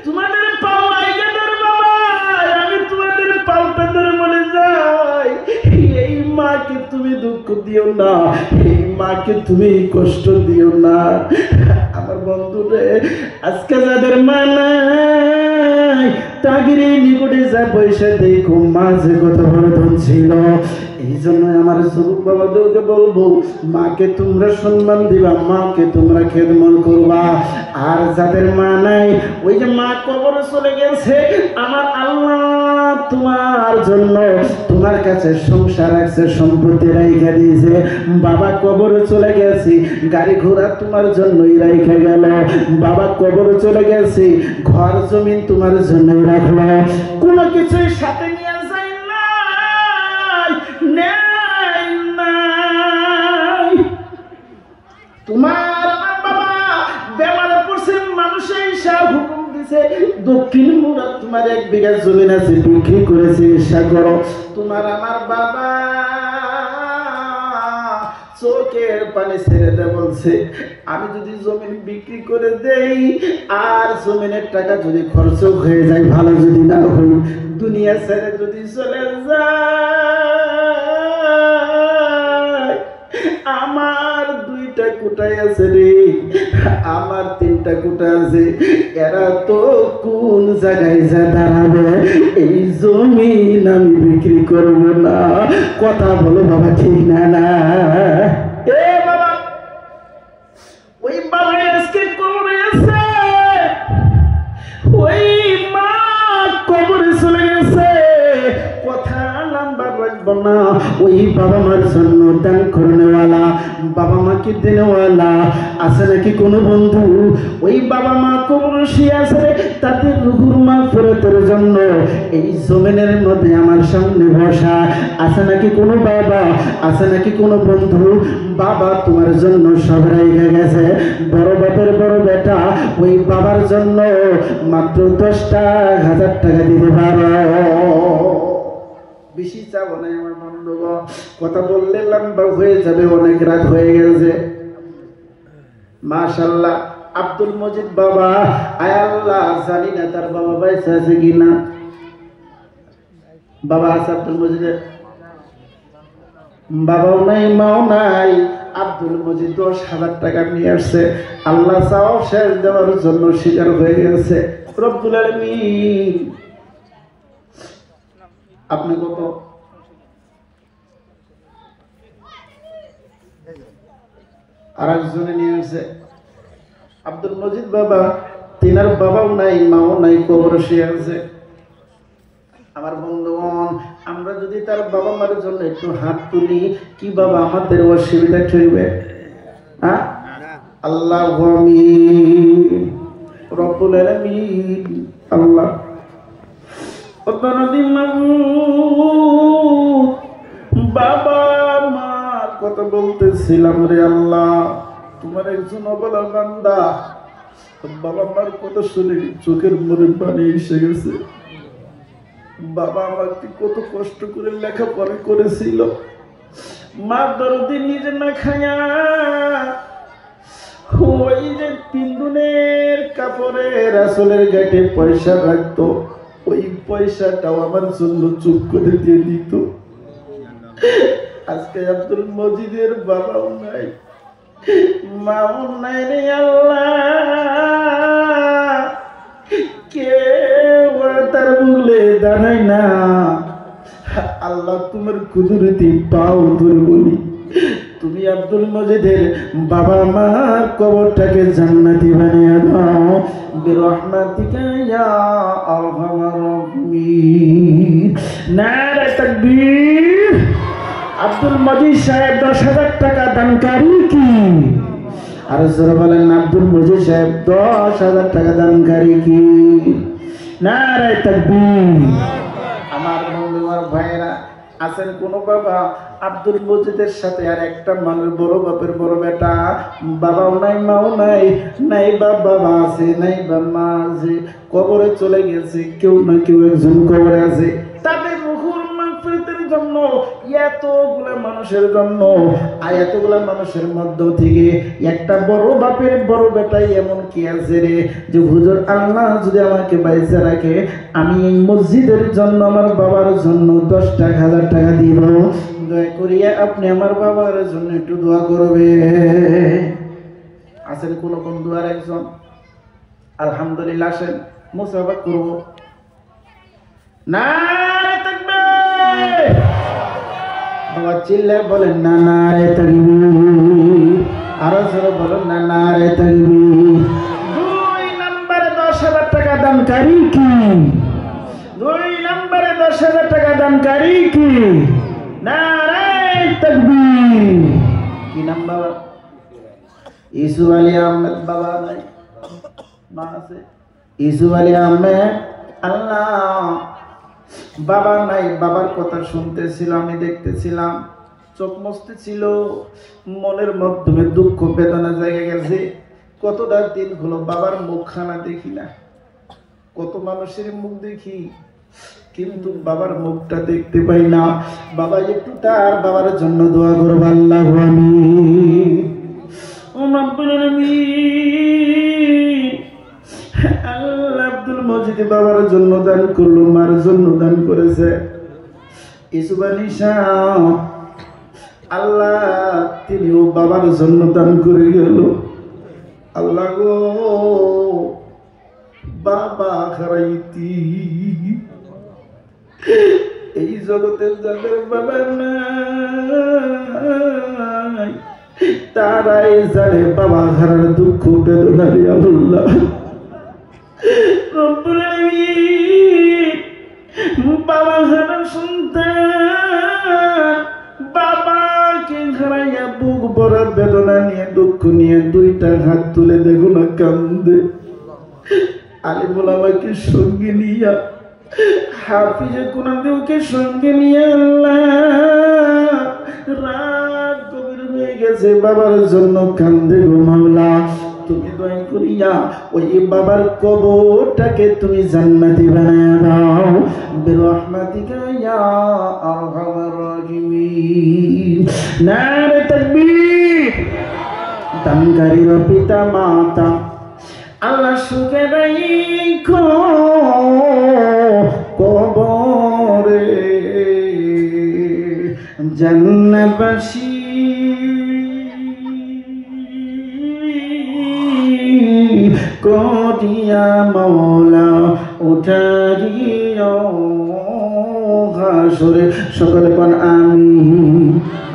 তোমাদের পাও আইগে ধরে বাবা, আমি তোমাদের পাওটা ধরে মনে যাই, এই মাকে তুমি দুঃখ দিও না, এই মাকে তুমি কষ্ট দিও না। আমার বন্ধুরে আজকে যাদের মা নাই তাগিরে নিকটে যা পয়সা দেখো মা যে কত বড় ধন ছিল, এই জন্য আমার যুবক বাবাদেরকে বলবো, মাকে তোমরা সম্মান দিবা, মাকে তোমরা খেদমত করবা। আর যাদের মা নাই, ওই যে মা কবরে চলে গেছে, আমার আল্লাহ তোমার জন্য তোমার কাছে সংসার রাখছে, সম্পত্তি রাইখা দিয়েছে। বাবা কবরে চলে গেছি, গাড়ি ঘোড়া তোমার জন্যই রাইখা গেল। বাবা কবরে চলে গেছি, ঘর জমিন তোমার জন্যই রাখলো, কোনো কিছুই সাথে নিয়ে যায় নাই। তোমার বাবা বেমারে পড়ছে, মানুষে ঈশা হুকুম দিছে, দক্ষিণ মুরাদ তোমার 1 বিঘা জমিন আছে, বিক্রি করেছে, ঈশা করো। তোমার আমার বাবা চোখের পানি ছেড়ে দে বলছে, আমি যদি জমিন বিক্রি করে দেই আর জমিনের টাকা যদি খরচ হয়ে যায়, ভালো যদি না হই, দুনিয়া ছেড়ে যদি চলে যায়, আমার 2টা কোটাই আছে রে, আমার 3টা কোটা আছে, এরা তো কোন জায়গায় যা দাঁড়াবে, এই জমিন আমি বিক্রি করব না। কথা বলো বাবা, ঠিক না? না এ বাবা, ওই বাবা আজকে কবরে আছে, ওই মা কবরে চলে গেছে, কথা লম্বা রাখবো না। ওই বাবা মার জন্য দান করনেওয়ালা, বাবা মাকে দেনেওয়ালা আছে নাকি কোনো বন্ধু? ওই বাবা মা কবরে শুয়ে আছে, তাদের রুহুর মাগফিরাতের জন্য এই জমিনের মধ্যে আমার সামনে বসা আছে নাকি কোনো বাবা, আছে নাকি কোনো বন্ধু? বাবা তোমার জন্য সব রাইখা গেছে, বড় বাপের বড় বেটা ওই বাবার জন্য মাত্র 10,000 টাকা দিতে পারো, বেশি চাবো না আমার বন্ধুগণ। কথা বললে লম্বা হয়ে যাবে, অনেক রাত হয়ে গেছে। মাশাআল্লাহ, আব্দুল মজিদ বাবা, আয় আল্লাহ, জানি না তার বাবা বেঁচে আছে কিনা। বাবা আছে আব্দুল মজিদের? বাবাও নাই, মাও নাই। আব্দুল মজিদ 10,000 টাকা নিয়ে আসছে, আল্লাহ চাও শেষ দেওয়ার জন্য স্বীকার হয়ে গেছে। রব্বুল আলামিন, আপনি কত? আর একজনে নিয়ে আসছে আব্দুল মজিদ বাবা, তিনার বাবাও নাই, মাও নাই, কবরে শুয়ে আছে। আমার বন্ধুগণ, আমরা যদি তার বাবা মার জন্য একটু হাত তুলি, কি বাবা আমাদের অসুবিধা ঠেকবে? হ্যাঁ, আল্লাহু আমিন, রব্বুল আলামিন। আল্লাহ বাবা মার কথা বলতেছিলাম রে আল্লাহ, তোমার একজন অবলা বান্দা, বাবা মার কথা শুনে চোখের মনে পানি এসে গেছে। বাবা আমাকে কত কষ্ট করে লেখাপড়া করেছিল, মা দরদি নিজে না খায়া ওই যে পিন্দুনের কাপড়ে রাসূলের গাটে পয়সা রাখতো, ওই পয়সাটাও আমার জন্য চুপ করে দিয়ে দিত। আজকে আব্দুল মজিদের বাবাও নাই, মাও নাই রে আল্লাহ, কেউ তার বলে দাঁড়ায় না। আল্লাহ তোমার কুদরতি পাও ধরে বলি, তুমি আব্দুল মজিদের বাবা মার কবরটাকে জান্নাতি বানিয়ে দাও, বিরহমাতিকা ইয়া আরহামার রাহিমিন। নারে তাকবীর। আব্দুল মজিদ সাহেব 10,000 টাকা দানকারী কি? আর জোরে বলেন, আব্দুল মজিদ সাহেব 10,000 টাকা দানকারী কি? নারে তাকবীর। আমার বন্ধু আর ভাইরা, আছেন কোন বাবা আব্দুল মজিদের সাথে আর একটা মানুষ, বড় বাপের বড় বেটা, বাবাও নাই, মাও নাই, নাই বাবা আছে, নাই বা মা আছে, কবরে চলে গেছে, কেউ না কেউ একজন কবরে আছে। তাদের রুহুর মাগফিরাতের জন্য এতগুলা মানুষের জন্য, আর এতগুলা মানুষের মধ্য থেকে একটা বড় বাপের বড় বেটাই এমন কি আছে রে, যে হুজুর আল্লাহ যদি আমাকে বাইচে রাখে, আমি এই মসজিদের জন্য, আমার বাবার জন্য 10,000 টাকা দিব, দয়া করিয়া আপনি আমার বাবার জন্য একটু দোয়া করবে। আছেন কোন কোন দোয়ার একজন? আলহামদুলিল্লাহ, আসেন মুসাফা করবো। না বাবা চিল্লায় বলেন না নারে তাকবীর, আরো জোরে বলেন না নারে তাকবীর। 2 নম্বরে 10,000 টাকা দানকারী কি? 2 নম্বরে 10,000 টাকা দানকারী কি? নারে তাকবীর। কি নাম বাবা? ইসু আলী আহমেদ বাবা নাই, মা আছে ইসু আলী আহমেদ। আল্লাহ বাবা নাই, বাবার কথা শুনতেছিল, আমি দেখতেছিলাম, চোখ মস্তে ছিল, মনের মাধ্যমে দুঃখ বেদনা জায়গা গেছে। কতটা দিন হলো বাবার মুখখানা দেখি না, কত মানুষের মুখ দেখি কিন্তু বাবার মুখটা দেখতে পাই না। বাবা একটু তার বাবার জন্য দোয়া করব। আল্লাহু আমিন। ও রব্বুল আলামিন। আল্লাহ আব্দুল মজিদ বাবার জন্য দান করলো, মার জন্য দান করেছে। ইউসুফ আলী শাহ আল্লাহ তিনিও বাবার জন্য দান করে গেল। আল্লাহ গো বাবা হারাইতি, এই জগতের যাদের বাবা নাই তারাই জানে বাবা হারার দুঃখ বেদনা। আল্লাহ রব্বুল আলামিন, বাবা হারার সন্তান বাবাকে হারাইয়া বুক ভরা বেদনা নিয়ে দুঃখ নিয়ে 2টা হাত তুলে দেখো না কান্দে। আলিমুল আমাকে সঙ্গে নিয়া, হাফিজে কোরআনকে সঙ্গে নিয়ে আল্লাহ রাত গভীর হয়ে গেছে, বাবার জন্য কান্দে গো মাওলা। তুমি দয়া করিয়া ওই বাবার কবরটাকে তুমি জান্নাতি বানায় দাও বিরহমাতিকা ইয়া আরহামার রাহিমিন। নারে তাকবীর। দানকারীর পিতা মাতা আল্লাহ সুখে রাখো কবরে, জান্নাতবাসী করিয়া মৌলা উঠাইও হাসরে। সকলে কোন আমিন।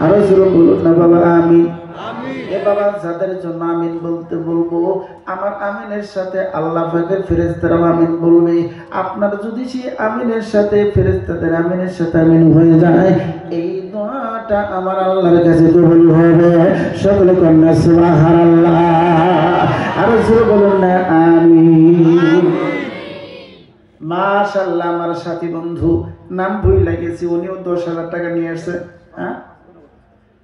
আরো জোরে বলুন না বাবা আমিন। এ বাবা যাদের জন্য আমিন বলতে বলবো, আমার আমিনের সাথে আল্লাহ পাকের ফেরেশতারাও আমিন বলবে। আপনার যদি সেই আমিনের সাথে ফেরেশতাদের আমিনের সাথে আমিন হয়ে যায়, এই দোয়াটা আমার আল্লাহর কাছে কবুল হবে। সকলে কন্যা সুবহানাল্লাহ। আরো জোরে বলুন না আমিন। মাশাআল্লাহ। আমার সাথী বন্ধু নাম ভুলে গেছি, উনিও 10,000 টাকা নিয়ে আসছে। হ্যাঁ,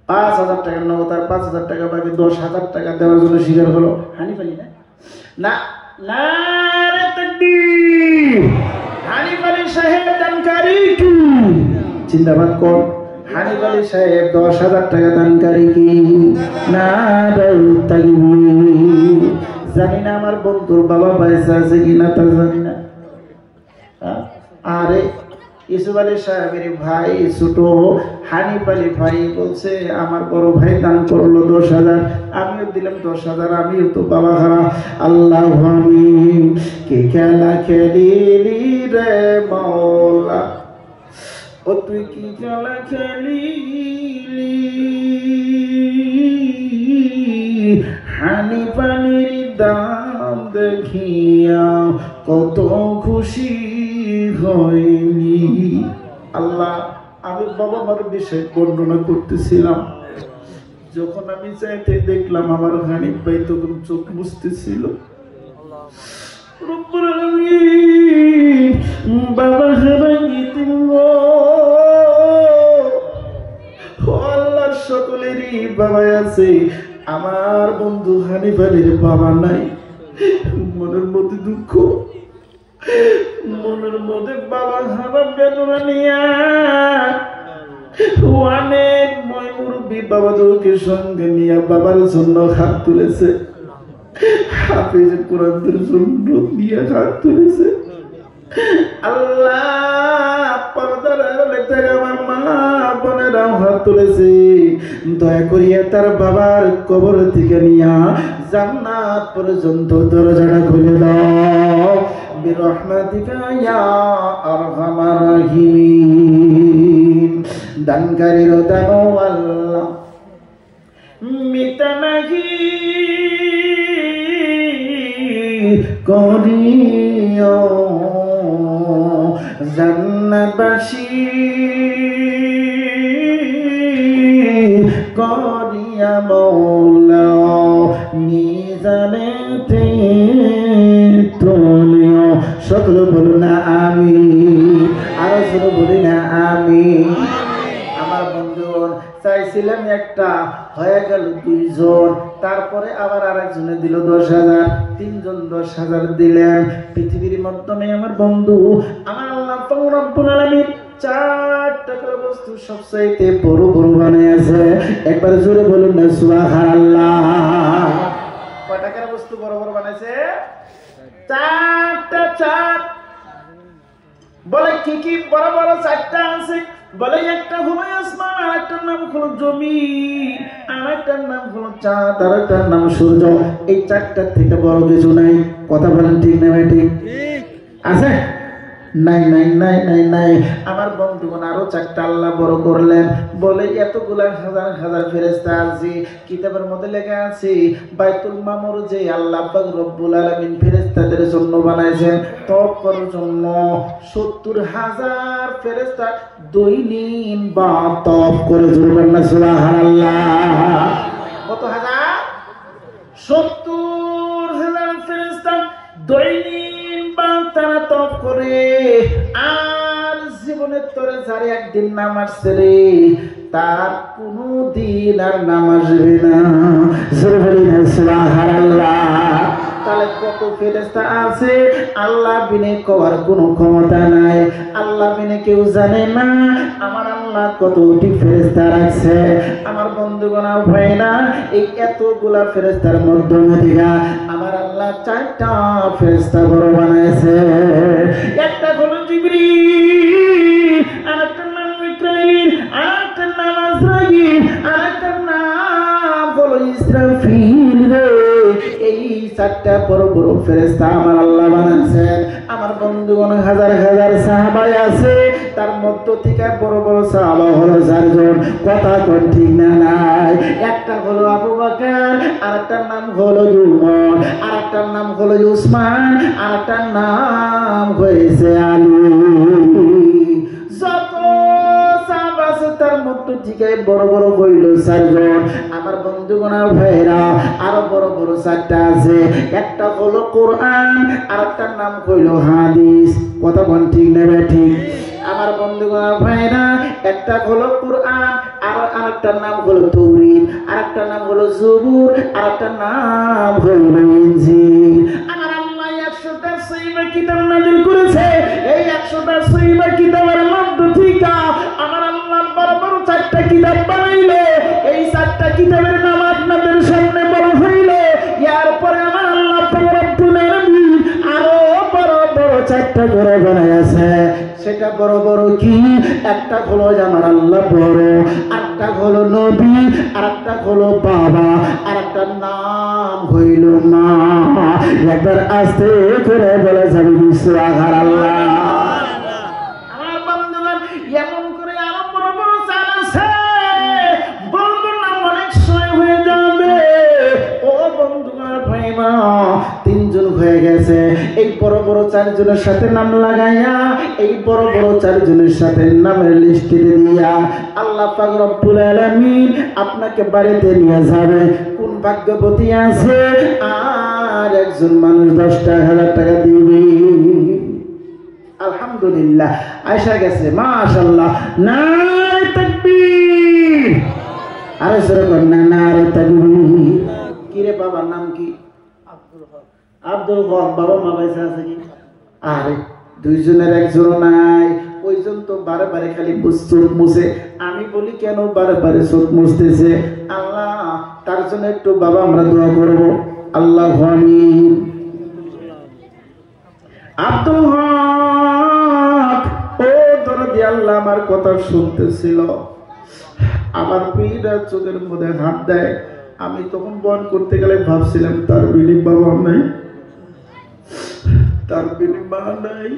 5,000 টাকা নগদ আর 5,000 টাকা বাকি, 10,000 টাকা দেওয়ার জন্য স্বীকার হলো। হানিফ আলী না, নারে তাকবীর। হানিফ আলী সাহেব দানকারী কি? জিন্দাবাদ কর। হানিফ আলী সাহেব 10,000 টাকা দানকারী কি? নারে তাকবীর। জানি না আমার বন্ধুর বাবা পয়সা আছে কিনা তা জানি না। আরে ইউসুফ আলী সাহেবের ভাই ছোট হানিফ আলী ভাই বলছে আমার বড় ভাই দান করলো 10,000, আমিও দিলাম 10,000, আমিও তো বাবা হারা। আল্লাহ আমিন। কে খেলা খেলিলি রে মওলা, ও তুই কি খেলা খেলিলি, হানিফ আলীর দাম দেখিয়া কত খুশি হইনি। আল্লাহ আমি বাবা মার বিষয়ে বর্ণনা করতেছিলাম, যখন আমি চাইতে দেখলাম আমার হানিফ ভাই তখন চোখ মুছতেছিল। রব্বুল আলামিন, বাবা হারাইতে আল্লাহর সকলেরই বাবা আছে, আমার বন্ধু হানিফ আলীর বাবা নাই। মনের মধ্যে দুঃখ, মনের মধ্যে বাবা হারা বেদনা নিয়ে অনেক মুরব্বী বাবাদেরকে সঙ্গে নিয়ে বাবার জন্য হাত তুলেছে, হাফেজ কোরআনের জন্য নিয়ে হাত তুলেছে। আল্লাহ পর্দার আড়ালে থেকে আমার মা বোনেরাও হাত তুলেছে। দয়া করিয়া তার বাবার কবর থেকে নিয়া জান্নাত পর্যন্ত দরজাটা খুলে দাও বিরহমাতিকা ইয়া আরহামার রাহিমিন। দানকারীর দানও আল্লাহ মিতানাহি করিও জান্নাতবাসী করিয়া মৌলা মিজানেতে তুলিও। সকল বলুন না আমি, আরো শুরু বলি না আমি। আমার বন্ধুগণ চাইছিলাম একটা, হয়ে গেল 2 জন, তারপরে আবার আরেকজনে দিল 10,000, 3 জন 10,000 দিলেন। পৃথিবীর মাধ্যমে আমার বন্ধু আমার আল্লাহ পাক রব্বুল আলামিন 4 টাকার বস্তু সবচাইতে বড় বড় বানিয়েছে। একবার জোরে বলুন না সুবহানাল্লাহ। কয় টাকার বস্তু বড় বড় বানাইছে? 4টা। 4 বলে কি কি বড় বড় 4টা আছে? বলে একটা হলো আসমান, আরেকটার নাম হলো জমিন, আরেকটার নাম হলো চাঁদ, আরেকটার নাম সূর্য। এই 4টার থেকে বড় কিছু নাই। কথা বলেন ঠিক না ভাই? ঠিক আছে? নাই নাই নাই নাই নাই। আমার বন্ধুগণ আরো 4টা আল্লাহ বড় করলেন। বলে এতগুলা হাজার হাজার ফেরেশতা আছে, কিতাবের মধ্যে লেখা আছে বাইতুল মামুর যে আল্লাহ পাক রব্বুল আলামিন ফেরেশতাদের জন্য বানাইছেন তওয়াফ করার জন্য, 70,000 ফেরেশতা দৈনিক বা তওয়াফ করে জুরবেন না সুবহানাল্লাহ। কত হাজার? 70,000 ফেরেশতা দৈনিক বা তারা তওয়াফ করে। আর জীবনের তরে যারে একদিন নামাজ রে তার কোনো দিন আর নামাজ হবে না। সুবহানাল্লাহ। তাহলে কত ফেরেশতা আছে আল্লাহ বিনে কওয়ার কোনো ক্ষমতা নাই। আল্লাহ বিনে কেউ জানে না আমার আল্লাহ কতটি ফেরেশতা রাখছে। আমার বন্ধুগণ ভাইরা, এই এতগুলা ফেরেশতার মাধ্যমে দিয়া আমার আল্লাহ 4টা ফেরেশতা বড় বানাইছে। একটা হলো জিবরিল, আরেকটার নাম মিকাইল, আরেকটার নাম আজরাইল, আরেকটার নাম হলো ইসরাফিল রে। এই 4টা বড় বড় ফেরেশতা আমার আল্লাহ বানাইছেন। আমার বন্ধুগণ হাজার হাজার সাহাবা আছে, তার মধ্য থেকে বড় বড় সাহাবা হলো 4 জন। কথা কোন ঠিক না নাই? একটা হলো আবু বকর, আরেকটার নাম হলো উমর, আরেকটার নাম হলো উসমান, আরেকটার নাম হয়েছে আলী। যত সাহাবা আছে তার মধ্য থেকে বড় বড় হইল 4 জন। আমার বন্ধুগণ ভাইরা আরো বড় বড় 4টা আছে। একটা হলো কোরআন, আরেকটার নাম হইল হাদিস। কথা কোন ঠিক না ঠিক? আমার বন্ধুগণ ভাইরা একটা হলো কোরআন, আর আরেকটার নাম হলো তাওরীত, আরেকটার নাম হলো জবুর, আরেকটার নাম হলো ইনজিল। আমার আল্লাহ 100টা সহিহ কিতাব নাযিল করেছে। এই 100টা সহিহ কিতাবের মধ্য থেকে আমার আল্লাহ বড় বড় 4টা কিতাব বানাইলো। এই 4টা কিতাবের নাম আপনাদের সামনে বলা হইলো। এরপরে আমার আল্লাহ পাক রব্বুল আলামিন আরো বড় বড় 4টা করে বানাইছে। সেটা বড় বড় কি? একটা হলো আমার আল্লাহ বড়, আরেকটা হলো নবী, আরেকটা হলো বাবা, আরেকটার নাম হইল মা। একবার আস্তে করে বলে যাবে সুবহানাল্লাহ। আমার বন্ধুগণ এমন করে আরো বড় বড় 4 আছে, বলবো না অনেক সময় হয়ে যাবে। ও বন্ধুগণ ভাইরা 3 জন হয়ে গেছে। এই বড় বড় 4 জনের সাথে নাম লাগাইয়া, এই বড় বড় 4 জনের সাথে নামের লিস্টে দিয়া আল্লাহ পাক রব্বুল আলামিন আপনাকে বাড়িতে নিয়ে যাবে। কোন ভাগ্যবতী আছে আর একজন মানুষ 10,000 টাকা দিবে? আলহামদুলিল্লাহ আয়েশা গেছে, মাশাআল্লাহ। নারে তাকবীর। আরে সরে কর না, নারে তাকবীর। কি রে বাবার নাম কি? আব্দুল হক। বাবা মা বাইসা আছে কি? আরে 2 জনের 1 জন নাই। ওইজন তো বারে বারে খালি চোখ মুছে। আমি বলি কেন বারে বারে চোখ মুছতেছে? আল্লাহ তার জন্য একটু বাবা আমরা দোয়া করব। আল্লাহু আমিন। আব্দুল হক ও দরদি আল্লাহ আমার কথা শুনতেছিল। আমার পীরা চোখের মধ্যে হাত দেয়। আমি তখন বয়ান করতে গেলে ভাবছিলাম তার বিনি বাবা নাই, তার বিনি মা নাই।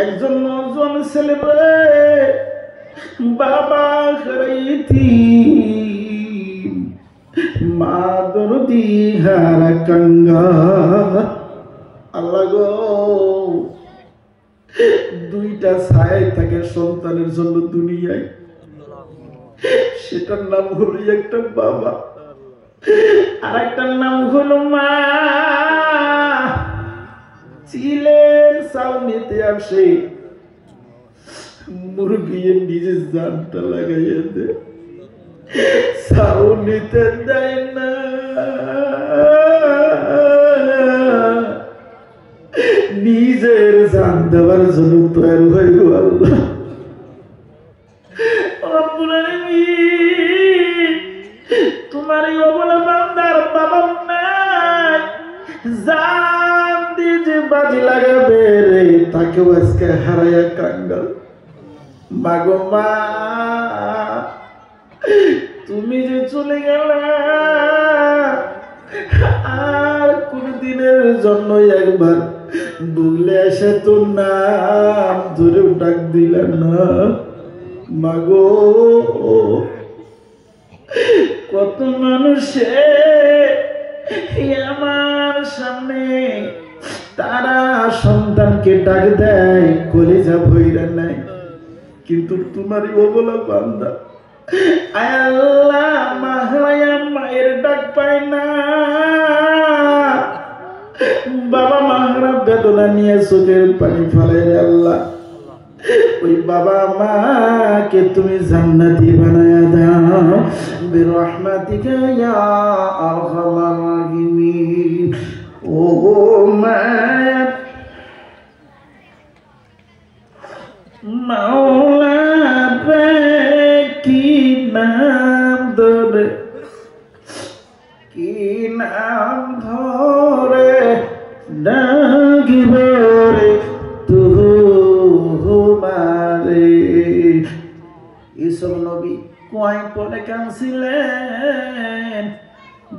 একজন নওজোয়ান ছেলে বাবা হারাইতি মা দরদি হারা কাঙ্গা। আল্লাহ গো, দুইটা ছায় থাকে সন্তানের জন্য দুনিয়ায়, সেটার নাম হলো একটা বাবা, আর একটার নাম হলো মা। চিলের চাউনিতে আসে মুরগির নিজের জানটা লাগাইয়া দে, চাউনিতে দেয় না। নিজের জান দেওয়ার জন্য তৈরি হয়ে গেল। আল্লাহ তোমার এই অবলা বান্দার বাবা নাই, জান দিয়ে যে বাজি লাগাবে রে তাকেও আজকে হারাইয়া কাঙ্গাল। মাগো মা, তুমি যে চলে গেলে আর কোনদিনের জন্য একবার বললে এসে তোর নাম ধরেও ডাক দিলেন না। মাগো, কত মানুষে আমার সামনে তারা সন্তানকে ডাক দেয়, কলিজা ভইরা নাই, কিন্তু তোমারই অবলা বান্দা আয় আল্লাহ মায়ের ডাক পায় না। বাবা মাহারা বেদনা নিয়ে চোখের পানি ফেলে। আল্লাহ, ওই বাবা মাকে তুমি জান্নাতি বানায়া দাও বিরহমাতিকা ইয়া আরহামার রাহিমিন। ও মা, মাওলা রে কি নাম ধরে, কি নাম ধরে ডাকিব রে তোমারে। ইসব নবী কুয়ায় পড়ে কাঁদছিলেন,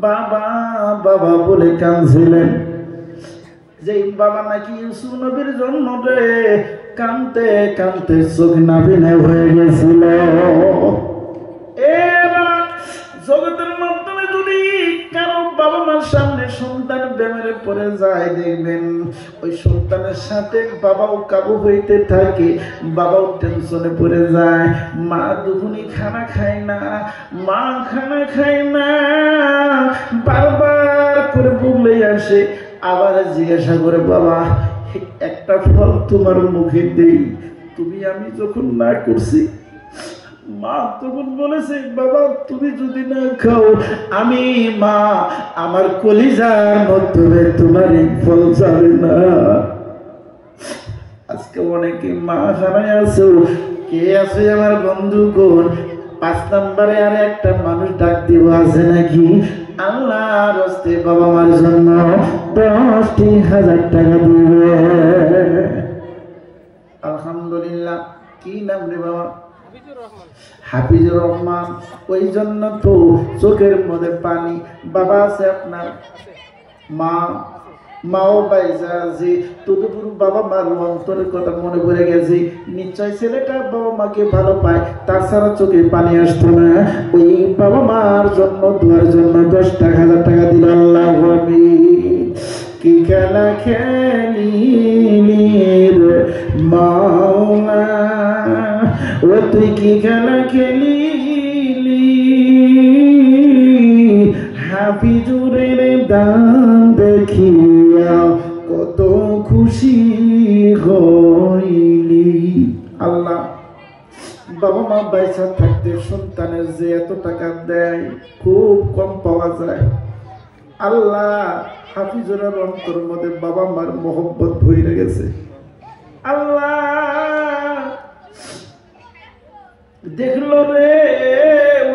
বাবা বাবা বলে কাঁদছিলেন। যেই বাবা নাকি ইউসুফ নবীর জন্ম রে কাঁদতে কাঁদতে চোখ নাবিনে হয়ে গেছিল। এবার জগতের মাধ্যমে যদি কারো বাবা মার সামনে সন্তান বেমারে পড়ে যায়, দেখবেন ওই সন্তানের সাথে বাবাও কাবু হইতে থাকে, বাবাও টেনশনে পড়ে যায়। মা দুপুনি খানা খায় না, মা খানা খায় না, বারবার করে বলে আসে। আবার জিজ্ঞাসা করে, বাবা একটা ফল তোমার মুখে দেই, তুমি আমি যখন না করছি। মা তখন বলেছে, বাবা তুমি যদি না খাও আমি মা আমার কলিজার মাধ্যমে তোমার এই ফল যাবে না। আজকে অনেকে মা হারায় আছো, কে আছে আমার বন্ধুগণ? 5 নম্বরে আর একটা মানুষ ডাক দিব আছে নাকি? আল্লাহর হস্তে বাবা মার জন্য 10,000 টাকা দিবে। আলহামদুলিল্লাহ। কি নাম রে বাবা? হাফিজুর রহমান। ওই জন্য তো চোখের মধ্যে পানি। বাবা আছে আপনার? মা, মাও বাইজা আছে, তদুপরি বাবা মার অন্তরের কথা মনে পড়ে গেছে। নিশ্চয় ছেলেটা বাবা মাকে ভালো পায়, তাছাড়া চোখে পানি আসতো না। ওই বাবা মার জন্য দুয়ার জন্য 10,000 টাকা দিল। আল্লাহ কি খেলা খেলি রে মাওলা, ও তুই কি খেলা খেলিলি, হাফিজুরের দান দেখিয়া কত খুশি হইলি। আল্লাহ, বাবা মা বাইসা থাকতে সন্তানের যে এত টাকা দেয় খুব কম পাওয়া যায়। আল্লাহ হাফিজুরের অন্তর মধ্যে বাবা মার মোহব্বত ভরে গেছে। আল্লাহ দেখলো রে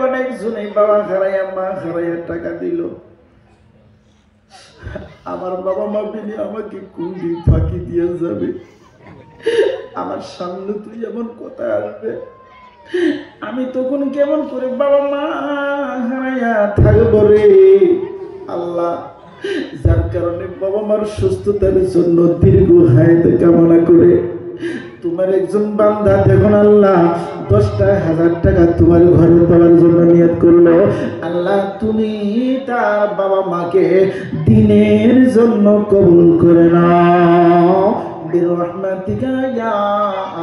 অনেকজনে বাবা হারাইয়া মা হারাইয়া টাকা দিল। আমার বাবা মা বিনে আমাকে কোন দিন ফাঁকি দিয়ে যাবে? আমার সামনে তুই এমন কথা আসবে, আমি তখন কেমন করে বাবা মা হারাইয়া থাকবো রে? আল্লাহ, যার কারণে বাবা মার সুস্থতার জন্য দীর্ঘ হায়াত কামনা করে তোমার একজন বান্দা দেখুন আল্লাহ 10,000 টাকা তোমার ঘরে দেওয়ার জন্য নিয়ত করলো, আল্লাহ তুমি তার বাবা মাকে দিনের জন্য কবুল করে নাও বিরহমাতিকা ইয়া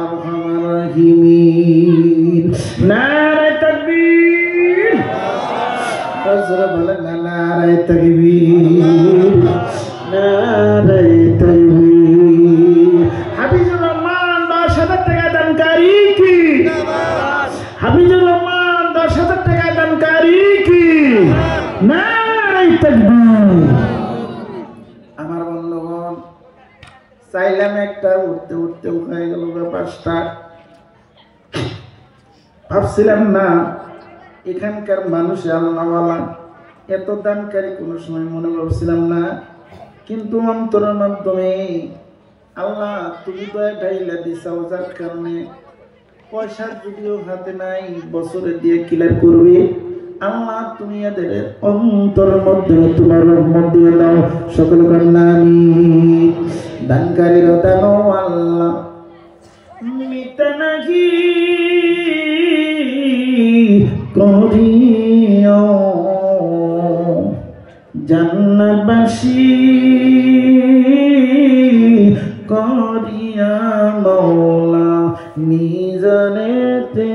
আরহামার রাহিমিন। নারে তাকবীর, হযরত বলেন নারে তাকবীর, নারে তাকবীর। হাফিজুর রহমান 10,000 টাকা দানকারী কি? হাফিজুর রহমান 10,000 টাকা দানকারী কি? নারে তাকবীর। আমার বন্ধুগণ, চাইলাম একটা, উঠতে উঠতে উঠে গেল 5টা। ভাবছিলাম না এখানকার মানুষ আল্লাহওয়ালা, এত দানকারী কোনো সময় মনে করছিলাম না, কিন্তু অন্তরের মাধ্যমে আল্লাহ তুমি দয়া ঢাইলা দিছাও, যার কারণে পয়সা যদিও হাতে নাই বছরে দিয়ে ক্লিয়ার করবে। আল্লাহ তুমি এদের অন্তরের মধ্যে তোমার রহমত দিয়ে দাও, সকল কন্যা আমিন। দানকারীর দানো আল্লাহ মিটা নাকি করিও জান্নাতবাসী করিয়া মওলা মিজানেতে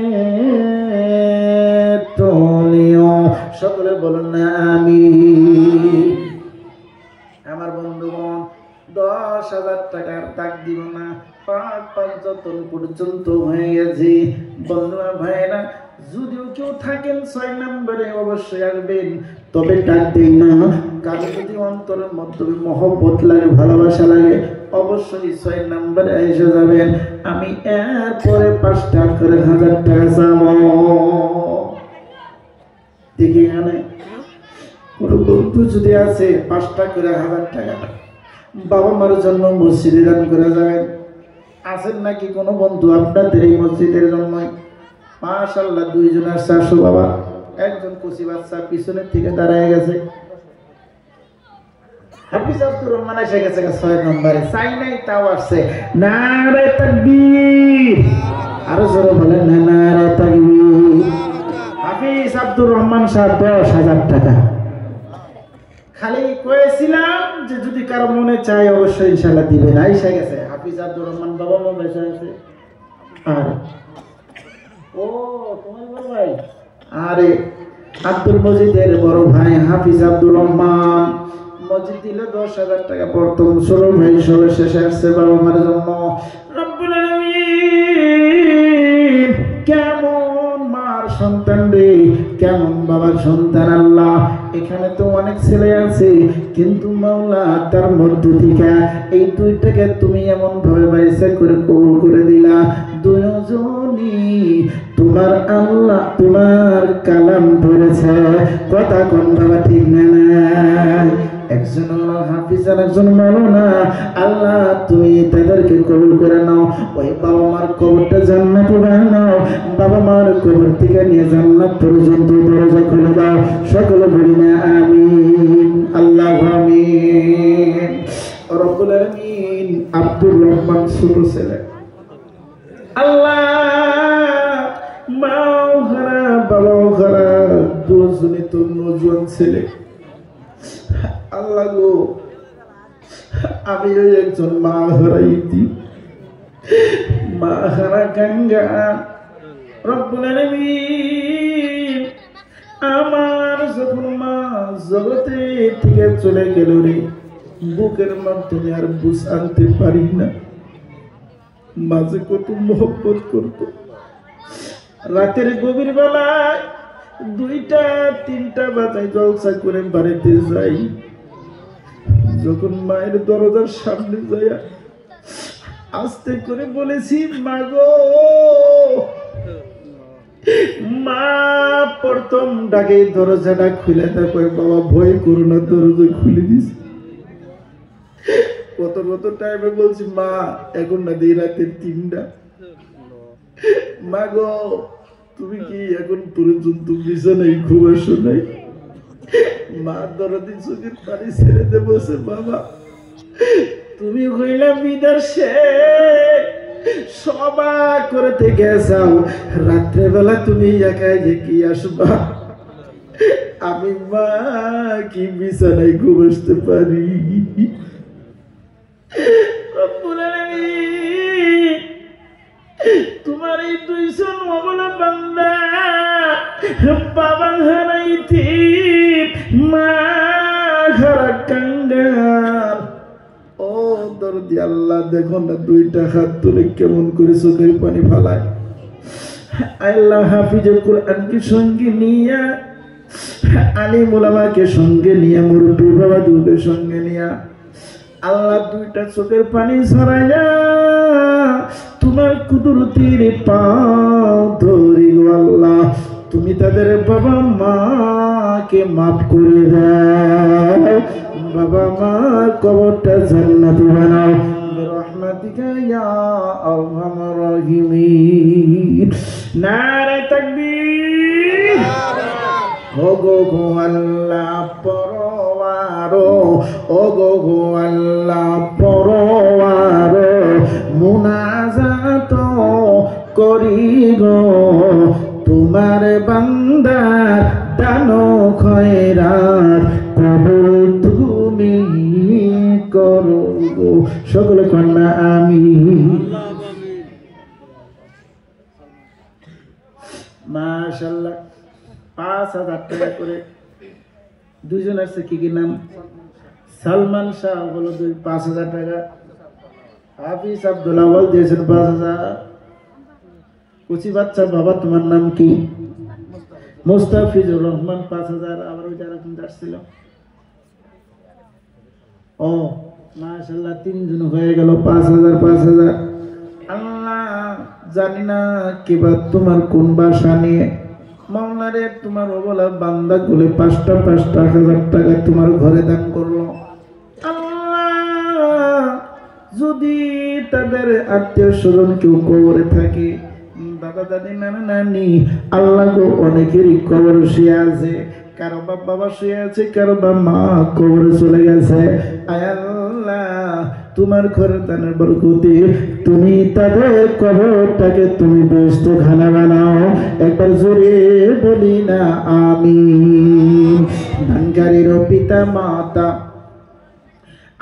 তোলিও, সকলে বলুন না আমিন। আমার বন্ধুগণ, 10,000 টাকার দাগ দিব না, 5 যত পর্যন্ত হয়ে গেছে। বন্ধুরা ভাইরা, যদিও কেউ থাকেন 6 নম্বরে অবশ্যই আসবেন, তবে ডাক দেই না। কারো যদি অন্তরের মধ্যে মহব্বত লাগে, ভালোবাসা লাগে, অবশ্যই 6 নম্বরে এসে যাবেন। আমি এরপরে 5টা করে 1,000 টাকা চাবো। দেখি এখানে কোনো বন্ধু যদি আছে 5টা করে 1,000 টাকা বাবা মার জন্য মসজিদে দান করে যাবেন। আছেন নাকি কোনো বন্ধু আপনাদের এই মসজিদের জন্য? মাশাআল্লাহ, 2 জন আসছে। আসো বাবা, একজন কুচি বাচ্চা পিছনের থেকে দাঁড়ায় গেছে। হাফিজ আব্দুর রহমান এসে গেছে 6 নম্বরে, চাই নাই তাও আসছে। নারে তাকবীর, আরো জোরে বলেন না নারে তাকবীর। হাফিজ আব্দুর রহমান সাহেব 10,000 টাকা। খালি কয়েছিলাম যে যদি কারো মনে চায় অবশ্যই ইনশাআল্লাহ দিবেন। আইসা গেছে হাফিজ আব্দুর রহমান বাবা মা বেঁচে আছে। আর ও তোমার বড় ভাই, আরে আব্দুল মজিদের বড় ভাই হাফিজ আব্দুর রহমান মসজিদ দিল 10,000 টাকা। প্রথম ছোট ভাই সবে শেষে আসছে বাবা মার জন্য। রব্বুল আলামিন, কেমন মার সন্তান রে, কেমন বাবার সন্তান আল্লাহ। এখানে তো অনেক ছেলে আছে, কিন্তু মাওলা তার মধ্য থেকে এই 2টাকে তুমি এমন ভাবে বাইসা করে কবুল করে দিলা। দুজনই তোমার আল্লাহ তোমার কালাম ধরেছে, কথা কোন বাবা ঠিক না? একজন হাফিজ আর একজন মাওলানা। আল্লাহ তুমি তাদেরকে কবুল করে নাও, ওই বাবা মার কবরটা জান্নাত বানাও, বাবা মার কবর থেকে নিয়ে জান্নাত পর্যন্ত দরজা খুলে দাও, সকলে বলি না আমিন। আল্লাহ আমিন। রব্বুল আলামিন আব্দুর রহমান ছোট ছেলে, আল্লাহ মাও হারা বাবাও হারা, দুজনই তো নজওয়ান ছেলে। আল্লাহ গো, আমি ওই একজন মা হারাইতি, মা হারা গঙ্গা। রব্বুল আলামিন, আমার যখন মা জগতে থেকে চলে গেল রে, বুকের মাধ্যমে আর বুঝ আনতে পারি না। মাঝে কত মহব্বত করত। রাতের গভীর বেলায় 2টা 3টা বাজায় জলসা করে বাড়িতে যাই। যখন মায়ের দরজার সামনে যাই আস্তে করে বলেছি, মা গো মা। প্রথম ডাকে দরজাটা খুলে দেখো, বাবা ভয় করো না, দরজা খুলে দিস। কত কত টাইমে বলছি, মা এখন না দিই রাতের 3টা। মা গো তুমি কি এখন পর্যন্ত বিছানায় ঘুমাসো নাই? মা দরদি চোখের পানি ছেড়ে দে বসে, বাবা তুমি হইলা বিদেশে, সবাক করে থেকে যাও, রাত্রেবেলা তুমি একাই যে কি আসবা? আমি মা কি বিছানায় ঘুমাতে পারি? রব্বুল আলামিন, তোমার এই দুইজন অবলা বান্দা বাবা হারাইতে মা হারা কাঙ্গাল। ও দরদি আল্লাহ, দেখো না দুইটা হাত তুলে কেমন করে চোখের পানি ফালায়। আল্লাহ হাফিজুল কোরআনকে সঙ্গে নিয়া, আলিম উলামাকে সঙ্গে নিয়া, মুরব্বী বাবা দুকে সঙ্গে নিয়া আল্লাহ দুইটা চোখের পানি ছড়াইয়া তোমার কুদরতির পাও ধরি গো আল্লাহ, তুমি তাদের বাবা মাকে মাফ করে দাও, বাবা মার কবরটা জান্নাতি বানাও বিরহমাতিকা ইয়া আরহামার রাহিমিন। নারে তাকবীর। ও গো গো আল্লাহ পরওয়ারো, ও গো গো আল্লাহ পরওয়ারো, মুনাজাত করি গো তোমার বান্দার দানো খয়রাত কবুল তুমি করো গো। সকলে কন্যা আমিন। মাশাআল্লাহ। 5,000 টাকা করে দুইজন আছে। কি কি নাম? সালমান শাহ হলো 5,000 টাকা। হাফিজ আব্দুল আওয়াল দিয়েছেন 5,000। কুচি বাচ্চা বাবা তোমার নাম কি? মুস্তাফিজুর রহমান 5,000। আবার ওই যারা কিন্তু আসছিল, ও মাশাআল্লাহ, 3 জন হয়ে গেল 5,000 5,000। আল্লাহ জানি না কিবা তোমার কোন ভাষা নিয়ে মাওলারে তোমার ওবলা বান্দা গুলে 5টা 1,000 টাকা তোমার ঘরে দান করলো। আল্লাহ যদি তাদের আত্মীয় স্বজন কেউ কবরে থাকে, দাদা দাদি নানা নানি, আল্লাহ গো অনেকেরই কবর শুয়ে আছে, কারো বাবা শুয়ে আছে, কারো মা কবরে চলে গেছে। আয় আল্লাহ তোমার ঘরের দানের বরকতে তুমি তাদের কবরটাকে তুমি বেহেশত খানা বানাও। একবার জোরে বলি না আমিন। দানকারীর পিতা মাতা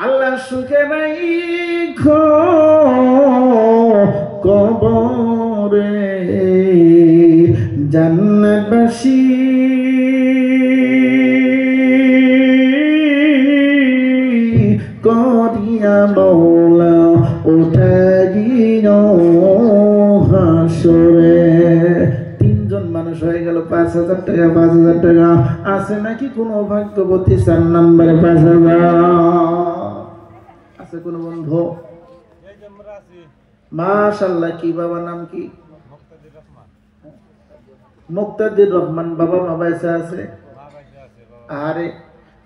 আল্লাহ সুখে নাই কবরে জান্নাতবাসী করিয়া মৌলা উঠাইও হাসরে। 3 জন মানুষ হয়ে গেল 5,000 টাকা 5,000 টাকা। আছে নাকি কোনো ভাগ্যবতী 4 নম্বরে 5,000 আছে কোন বন্ধু? মাশাআল্লাহ। কি বাবা নাম কি? মুক্তাদির রহমান। বাবা মা বাইসা আছে? আরে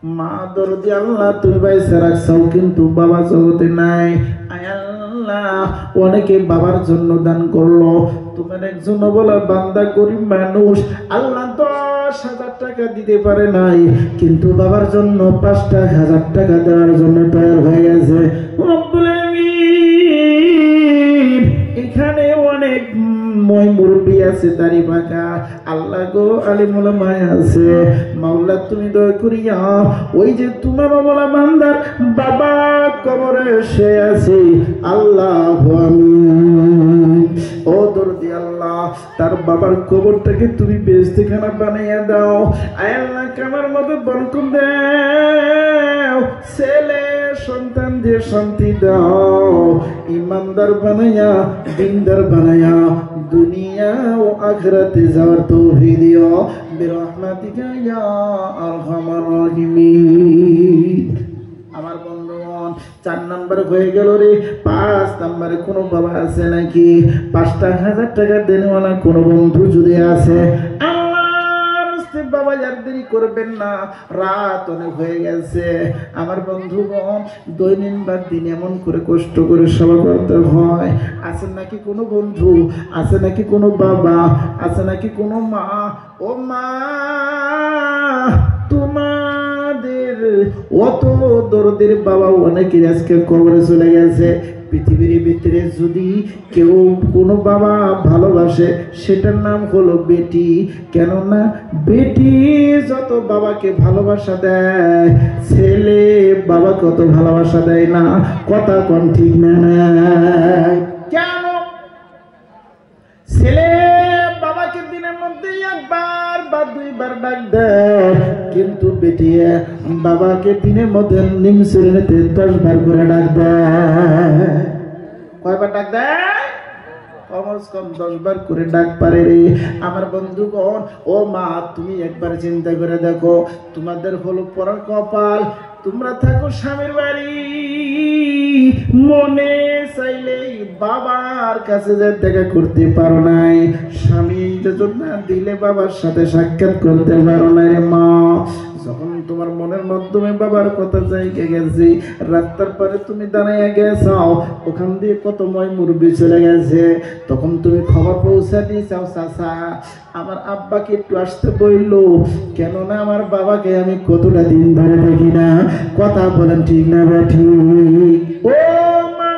মা দরদি আল্লাহ তুমি বাইসা রাখছাও, কিন্তু বাবা জগতে নাই। আয় আল্লাহ অনেকে বাবার জন্য দান করলো, তোমার একজন বলা বান্দা গরিব মানুষ আল্লাহ 10,000 টাকা দিতে পারে নাই, কিন্তু বাবার জন্য 5,000 টাকা দেওয়ার জন্য তৈরি হয়ে গেছে। রব্বুল আলামিন, এখানে অনেক মই মুরব্বী আছে দাড়ি পাকা, আল্লাহ গো আলিম উলামা আছে, মাওলা তুমি দয়া করিয়া ওই যে তোমার বলা বান্দার বাবা কবরে সে আছে, আল্লাহ আমিন। ও দরদি আল্লাহ তার বাবার কবরটাকে তুমি বেহেশতখানা বানাইয়া দাও। আয় আল্লাহ কামার মতো বরকত দাও, ছেলে সন্তান যে শান্তি দাও, ইমানদার বানাইয়া দিনদার বানাইয়া দুনিয়া ও আখিরাতে যাওয়ার তৌফিক দিও বিরহমাতিকা ইয়া আরহামার রাহিমিন। আমার বন্ধুগণ 4 নম্বর হয়ে গেল রে। 5 নম্বরে কোনো বাবা আছে নাকি? 5,000 টাকা দেনওয়ালা কোনো বন্ধু যদি আছে, বাবা আর দেরি করবেন না, রাত অনেক হয়ে গেছে। আমার বন্ধুগণ দৈনিক বা দিন এমন করে কষ্ট করে সেবা করতে হয়। আছে নাকি কোনো বন্ধু? আছে নাকি কোনো বাবা? আছে নাকি কোনো মা? ও মা, তোমাদের অত দরদের বাবা অনেকে আজকে কবরে চলে গেছে, পৃথিবীর ভিতরে যদি কেউ কোনো বাবা ভালোবাসে সেটার নাম হলো বেটি। কেননা বেটি যত বাবাকে ভালোবাসা দেয়, ছেলে বাবাকে অত ভালোবাসা দেয় না। কথা কোন ঠিক না? কেন? ছেলে বাবাকে দিনের মধ্যে একবার বা দুইবার ডাক দেয়, কিন্তু বেটি বাবাকে দিনের মধ্যে নিম শ্রেণীতে 10 বার করে ডাক দেয়। কয়বার ডাক দেয়? কমস কম 10 বার করে ডাক পারে রে আমার বন্ধুগণ। ও মা, তুমি একবার চিন্তা করে দেখো, তোমাদের হলো পরা কপাল, তোমরা থাকো স্বামীর বাড়ি, মনে চাইলেই বাবার কাছে যা দেখা করতে পারো নাই, স্বামী যখন না দিলে বাবার সাথে সাক্ষাৎ করতে পারো না রে মা। যখন তোমার মনের মাধ্যমে বাবার কথা জায়গা গেছে, রাস্তার পরে তুমি দাঁড়াইয়া গেছাও, ওখান দিয়ে কত ময় মুরব্বী চলে গেছে, তখন তুমি খবর পৌঁছা দিয়েছাও, চাচা আমার আব্বাকে একটু আসতে বললো, কেননা আমার বাবাকে আমি কতটা দিন ধরে দেখি না। কথা বলেন ঠিক না বা ঠিক? ও মা,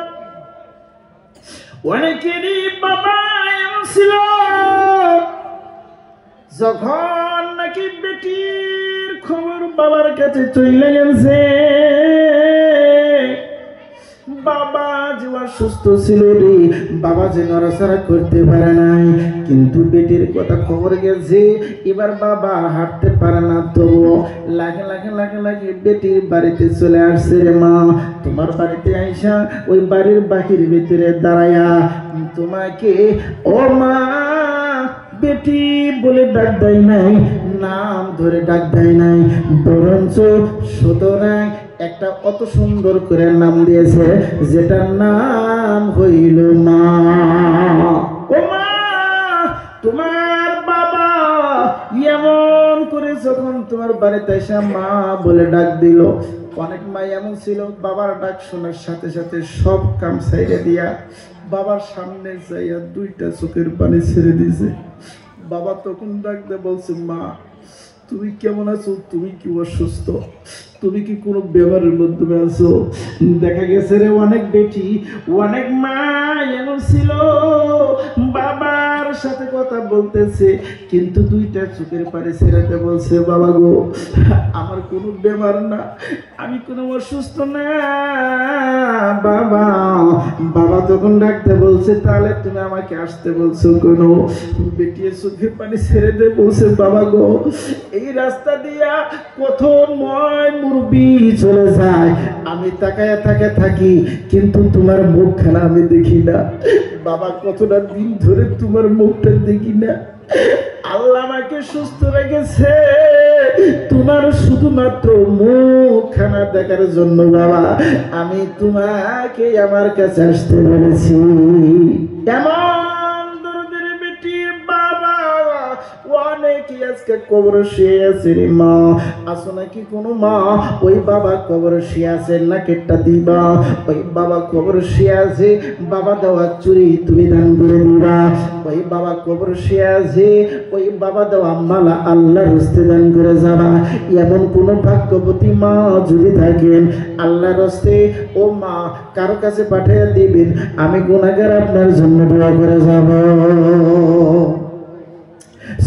অনেকেরই বাবা এমন ছিল, যখন নাকি বেটির খবর বাবার কাছে চলে গেছে, বাবা যে অসুস্থ ছিল রে, বাবা যে নড়াচড়া করতে পারে নাই, কিন্তু বেটির কথা খবর গেছে, এবার বাবা হাঁটতে পারে না, তো লাগে লাগে লাগে লাগে বেটির বাড়িতে চলে আসছে রে মা। তোমার বাড়িতে আইসা ওই বাড়ির বাহির ভিতরে দাঁড়ায়া তোমাকে ও মা বেটি বলে ডাক দেয় নাই, নাম ধরে ডাক দেয় নাই, বরঞ্চ সুতরাং একটা অত সুন্দর করে নাম দিয়েছে, যেটার নাম হইল মা। ও মা, তোমার বাবা এমন করে যখন তোমার বাড়িতে এসে মা বলে ডাক দিল, অনেক মা এমন ছিল বাবার ডাক শোনার সাথে সাথে সব কাম ছেড়ে দিয়া বাবার সামনে যাইয়া 2টা চোখের পানি ছেড়ে দিয়েছে। বাবা তখন ডাকতে বলছে, মা তুমি কেমন আছো? তুমি কি অসুস্থ? তুমি কি কোনো ব্যবহারের মাধ্যমে আছো? দেখা গেছে রে অনেক বেটি অনেক মা এমন ছিল বাবার সাথে কথা বলতেছে, কিন্তু 2টা চোখের পানি ছেড়েতে বলছে, বাবা গো আমার কোনো ব্যবহার না, আমি কোনো অসুস্থ না বাবা। বাবা তখন ডাকতে বলছে, তাহলে তুমি আমাকে আসতে বলছো কোনো? বেটি চোখের পানি ছেড়ে দে বলছে, বাবা গো এই রাস্তা দিয়া কত ময় মুরব্বি চলে যায়, আমি তাকায়া থাকি, কিন্তু তোমার মুখখানা আমি দেখি না বাবা। কতটা দিন ধরে তোমার মুখটা দেখি না। আল্লাহ আমাকে সুস্থ রেখেছে তোমার শুধুমাত্র মুখখানা দেখার জন্য বাবা। আমি তোমাকে আমার কাছে আসতে বলেছি। কেমন দরদের বেটি বাবা, অনেকে আজকে কবরে শুয়ে আছে রে মা। আসো নাকি কোনো মা ওই বাবা কবরে শুয়ে আছে, না কেটটা দিবা? ওই বাবা কবরে শুয়ে আছে, বাবা দেওয়া চুরি তুমি দান করে দিবা। ওই বাবা কবরে শুয়ে আছে, ওই বাবা দেওয়া মালা আল্লাহর রাস্তায় দান করে যাবা। এমন কোন ভাগ্যবতী মা যদি থাকেন আল্লাহর রাস্তায়, ও মা কারো কাছে পাঠিয়ে দিবেন, আমি গুনাহগার আপনার জন্য দোয়া করে যাব।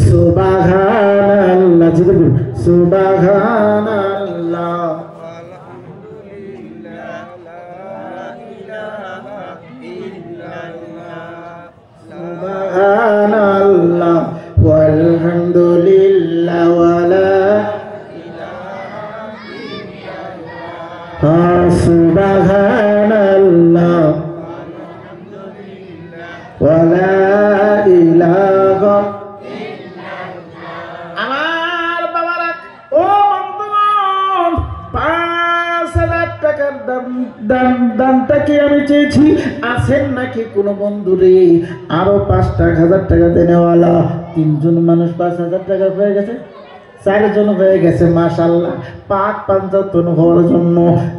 সুবহানাল্লাহ, সুবহানাল্লাহ, সুবহানাল্লাহ ওয়ালহামদুলিল্লাহ ওয়ালা সুবহানাল্লাহ ওয়ালা ইলাহা। আমার বাবারা ও বন্ধুগণ, 5,000 টাকার দামটাকে আমি চেয়েছি। আছেন নাকি কোনো বন্ধুরে আরো 5,000 টাকা দেনেওয়ালা? 3জন মানুষ 5,000 টাকা হয়ে গেছে, 4জন হয়ে গেছে। মাশাআল্লাহ, পাক পাঞ্জাতন হওয়ার জন্য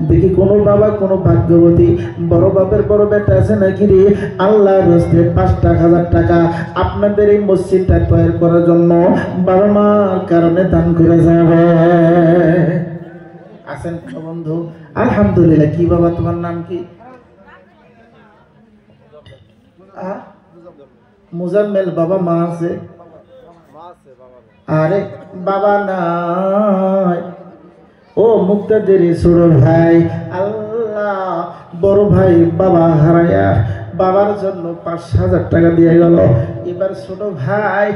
দেখি কোনো বাবা কোনো ভাগ্যবতী বড় বাপের বড় বেটা আছে নাকি রে? আল্লাহর রাস্তায় 5,000 টাকা আপনাদের এই মসজিদটা তৈরি করার জন্য বাবা মার কারণে দান করে যাবে। আছেন কোনো বন্ধু? আলহামদুলিল্লাহ। কি বাবা তোমার নাম কি? মুজাম্মেল বাবা মা আছে? আরে বাবা নাই। ও মুক্তাদের ছোট ভাই, আল্লাহ বড় ভাই বাবা হারায়া বাবার জন্য 5,000 টাকা দিয়ে গেল। এবার ছোট ভাই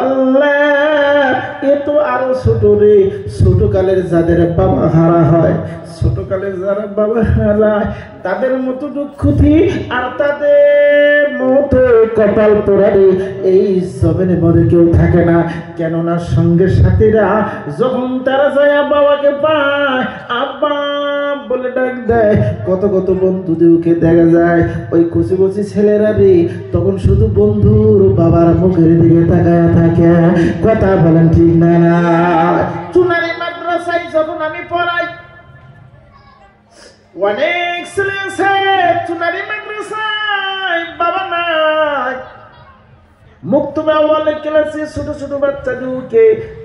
আল্লাহ এ তো আরো ছোট রে, ছোট কালের যাদের বাবা হারা হয়, ছোট কালের যারা বাবা হারায় তাদের মতো দুঃখী আর তাদের মতো কপাল পোড়ারে এই জমিনে মনে কেউ থাকে না। কেননা সঙ্গে সাথীরা যখন তারা যায় বাবাকে পায় আব্বা বলে ডাক দেয়, কত কত বন্ধুদেরকে দেখা যায় ওই কচি কচি ছেলেরা রে তখন শুধু বন্ধুর বাবার মুখের দিকে তাকায় থাকে। কথা বলেন ঠিক না? না চুনারি মাদ্রাসায় যখন আমি পড়াই অনেক ছেলে আছে চুনারি মাদ্রাসায় বাবা নাই। মুক্তবে আওয়ালে ক্লাসে ছোট ছোট বাচ্চাদেরকে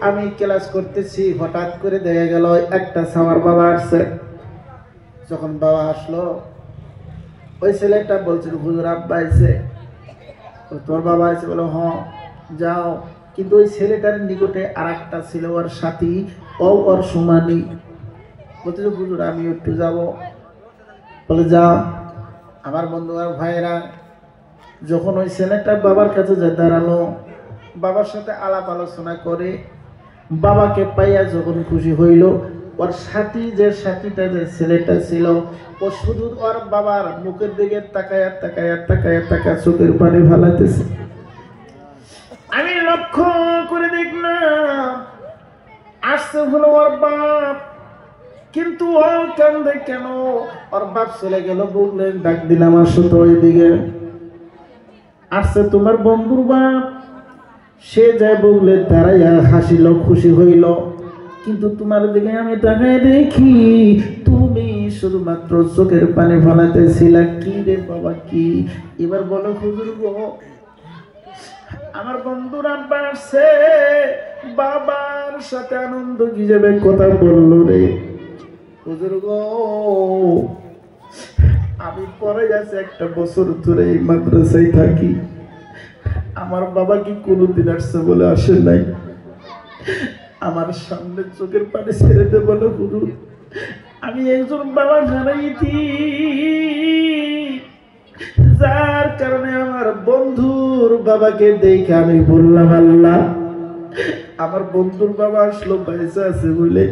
আমি ক্লাস করতেছি, হঠাৎ করে দেখা গেল একটা সামার বাবা আসছে। যখন বাবা আসলো ওই ছেলেটা বলছিল হুজুর আব্বা আইছে। তোর বাবা আইছে? বলো হ্যাঁ যাও। কিন্তু ওই ছেলেটার নিকটে আর একটা ছিল ওর সাথী, ওর সমানি। বলছিল হুজুর আমি একটু যাব। বলে যাও। আমার বন্ধু আর ভাইয়েরা যখন ওই ছেলেটা বাবার কাছে যায় দাঁড়ালো, বাবার সাথে আলাপ আলোচনা করে বাবাকে পাইয়া যখন খুশি হইল, ওর সাথী যে সাথীটা যে ছেলেটা ছিল ও শুধু ওর বাবার মুখের দিকে তাকায়া তাকায়া তাকায়া তাকায়া চোখের পানি ফেলাইতেছে। আমি লক্ষ্য করে দেখলাম আসতে হলো ওর বাপ, কিন্তু ও কান্দে কেন? ওর বাপ চলে গেল, বললেন ডাক দিলাম আসো তো ওইদিকে। আসছে তোমার বন্ধুর বাপ, সে যায় বললে দাঁড়াইয়া হাসিল, খুশি হইল। কিন্তু তোমার দিকে আমি তাকায় দেখি তুমি শুধুমাত্র চোখের পানি ফেলাতেছিলা। কি রে বাবা কি? এবার বলো হুজুর গো আমার বন্ধুরা বাড়ছে, বাবার সাথে আনন্দ কি যাবে কথা বললো রে। হুজুর গো আমি পরে গেছে 1 বছর ধরে এই মাদ্রাসায় থাকি, আমার বাবা কি কোনোদিন আসছে বলে আসে নাই। আমার সামনে চোখের পানি ছেড়ে দে বলো হুজুর, আমি একজন বাবা হারাইছি, যার কারণে আমার বন্ধুর বাবাকে দেখে আমি বললাম আল্লাহ আমার বন্ধুর বাবা আসলো পয়সা আছে বলে,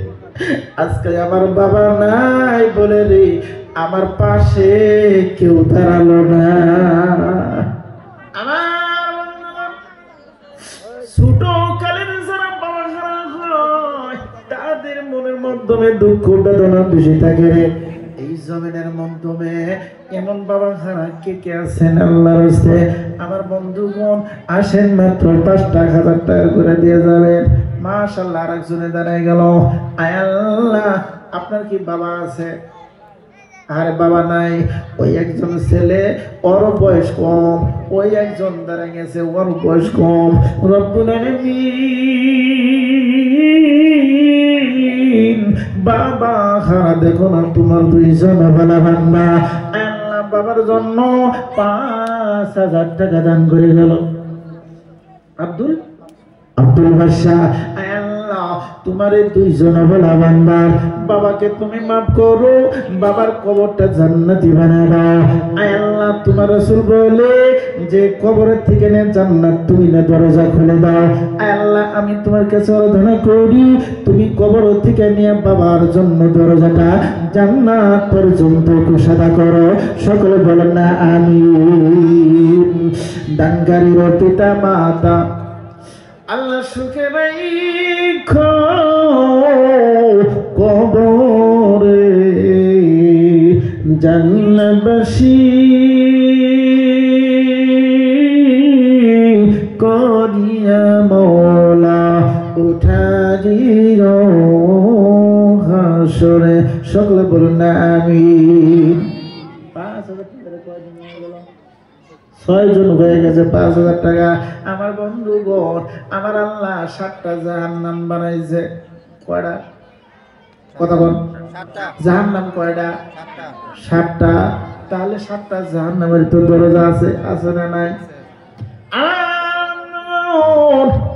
আজকে আমার বাবা নাই বলে রে আমার পাশে কেউ দাঁড়ালো না। আমার ছোট কালের যারা বাবা হারা হয় তাদের মনের মাধ্যমে দুঃখ বেদনা বেশি থাকে রে। এই জমিনের মাধ্যমে এমন বাবা হারা কে কে আছেন আল্লাহর রাস্তে? আমার বন্ধুগণ আসেন, মাত্র 5,000 টাকা করে দিয়ে যাবেন। মাশাআল্লাহ আরেকজনে দাঁড়ায় গেল। আয় আল্লাহ আপনার কি বাবা আছে? আরে বাবা নাই। ওই একজন ছেলে ওর বয়স কম, ওই একজন দাঁড়ায় গেছে ওর বয়স কম। রব্বুল আলামিন বাবা হারা দেখো না তোমার 2জন ভালো বান্দা আল্লাহ বাবার জন্য 5,000 টাকা দান করে গেল। আব্দুল বাদশাহ আল্লাহ তোমার এই 2জন ভালো বান্দা বাবাকে তুমি মাফ করো, বাবার কবরটা জান্নাতি বানায় দাও। আল্লাহ তোমার রাসূল বলে যে কবরের থেকে নে জান্নাত তুমি না দরজা খুলে দাও। আল্লাহ আমি তোমার কাছে আরাধনা করি তুমি কবর থেকে নিয়ে বাবার জন্য দরজাটা জান্নাত পর্যন্ত কুশাদা করো। সকলে বলেন না আমিন। দানকারীর পিতা মাতা আল্লাহ সুখে রাখো কবরে জান্নাতবাসী করিয়া মওলা উঠাইও হাসরে। সকলে বলুন না আমিন। 6জন হয়ে গেছে 5,000 টাকা। আমার বন্ধুগণ আমার আল্লাহ 7টা জাহান্নাম বানাইছে। কয়টা? কথা বল। জাহান্নাম কয়টা? 7টা। তাহলে 7টা জাহান্নামের তো দরজা আছে না নাই?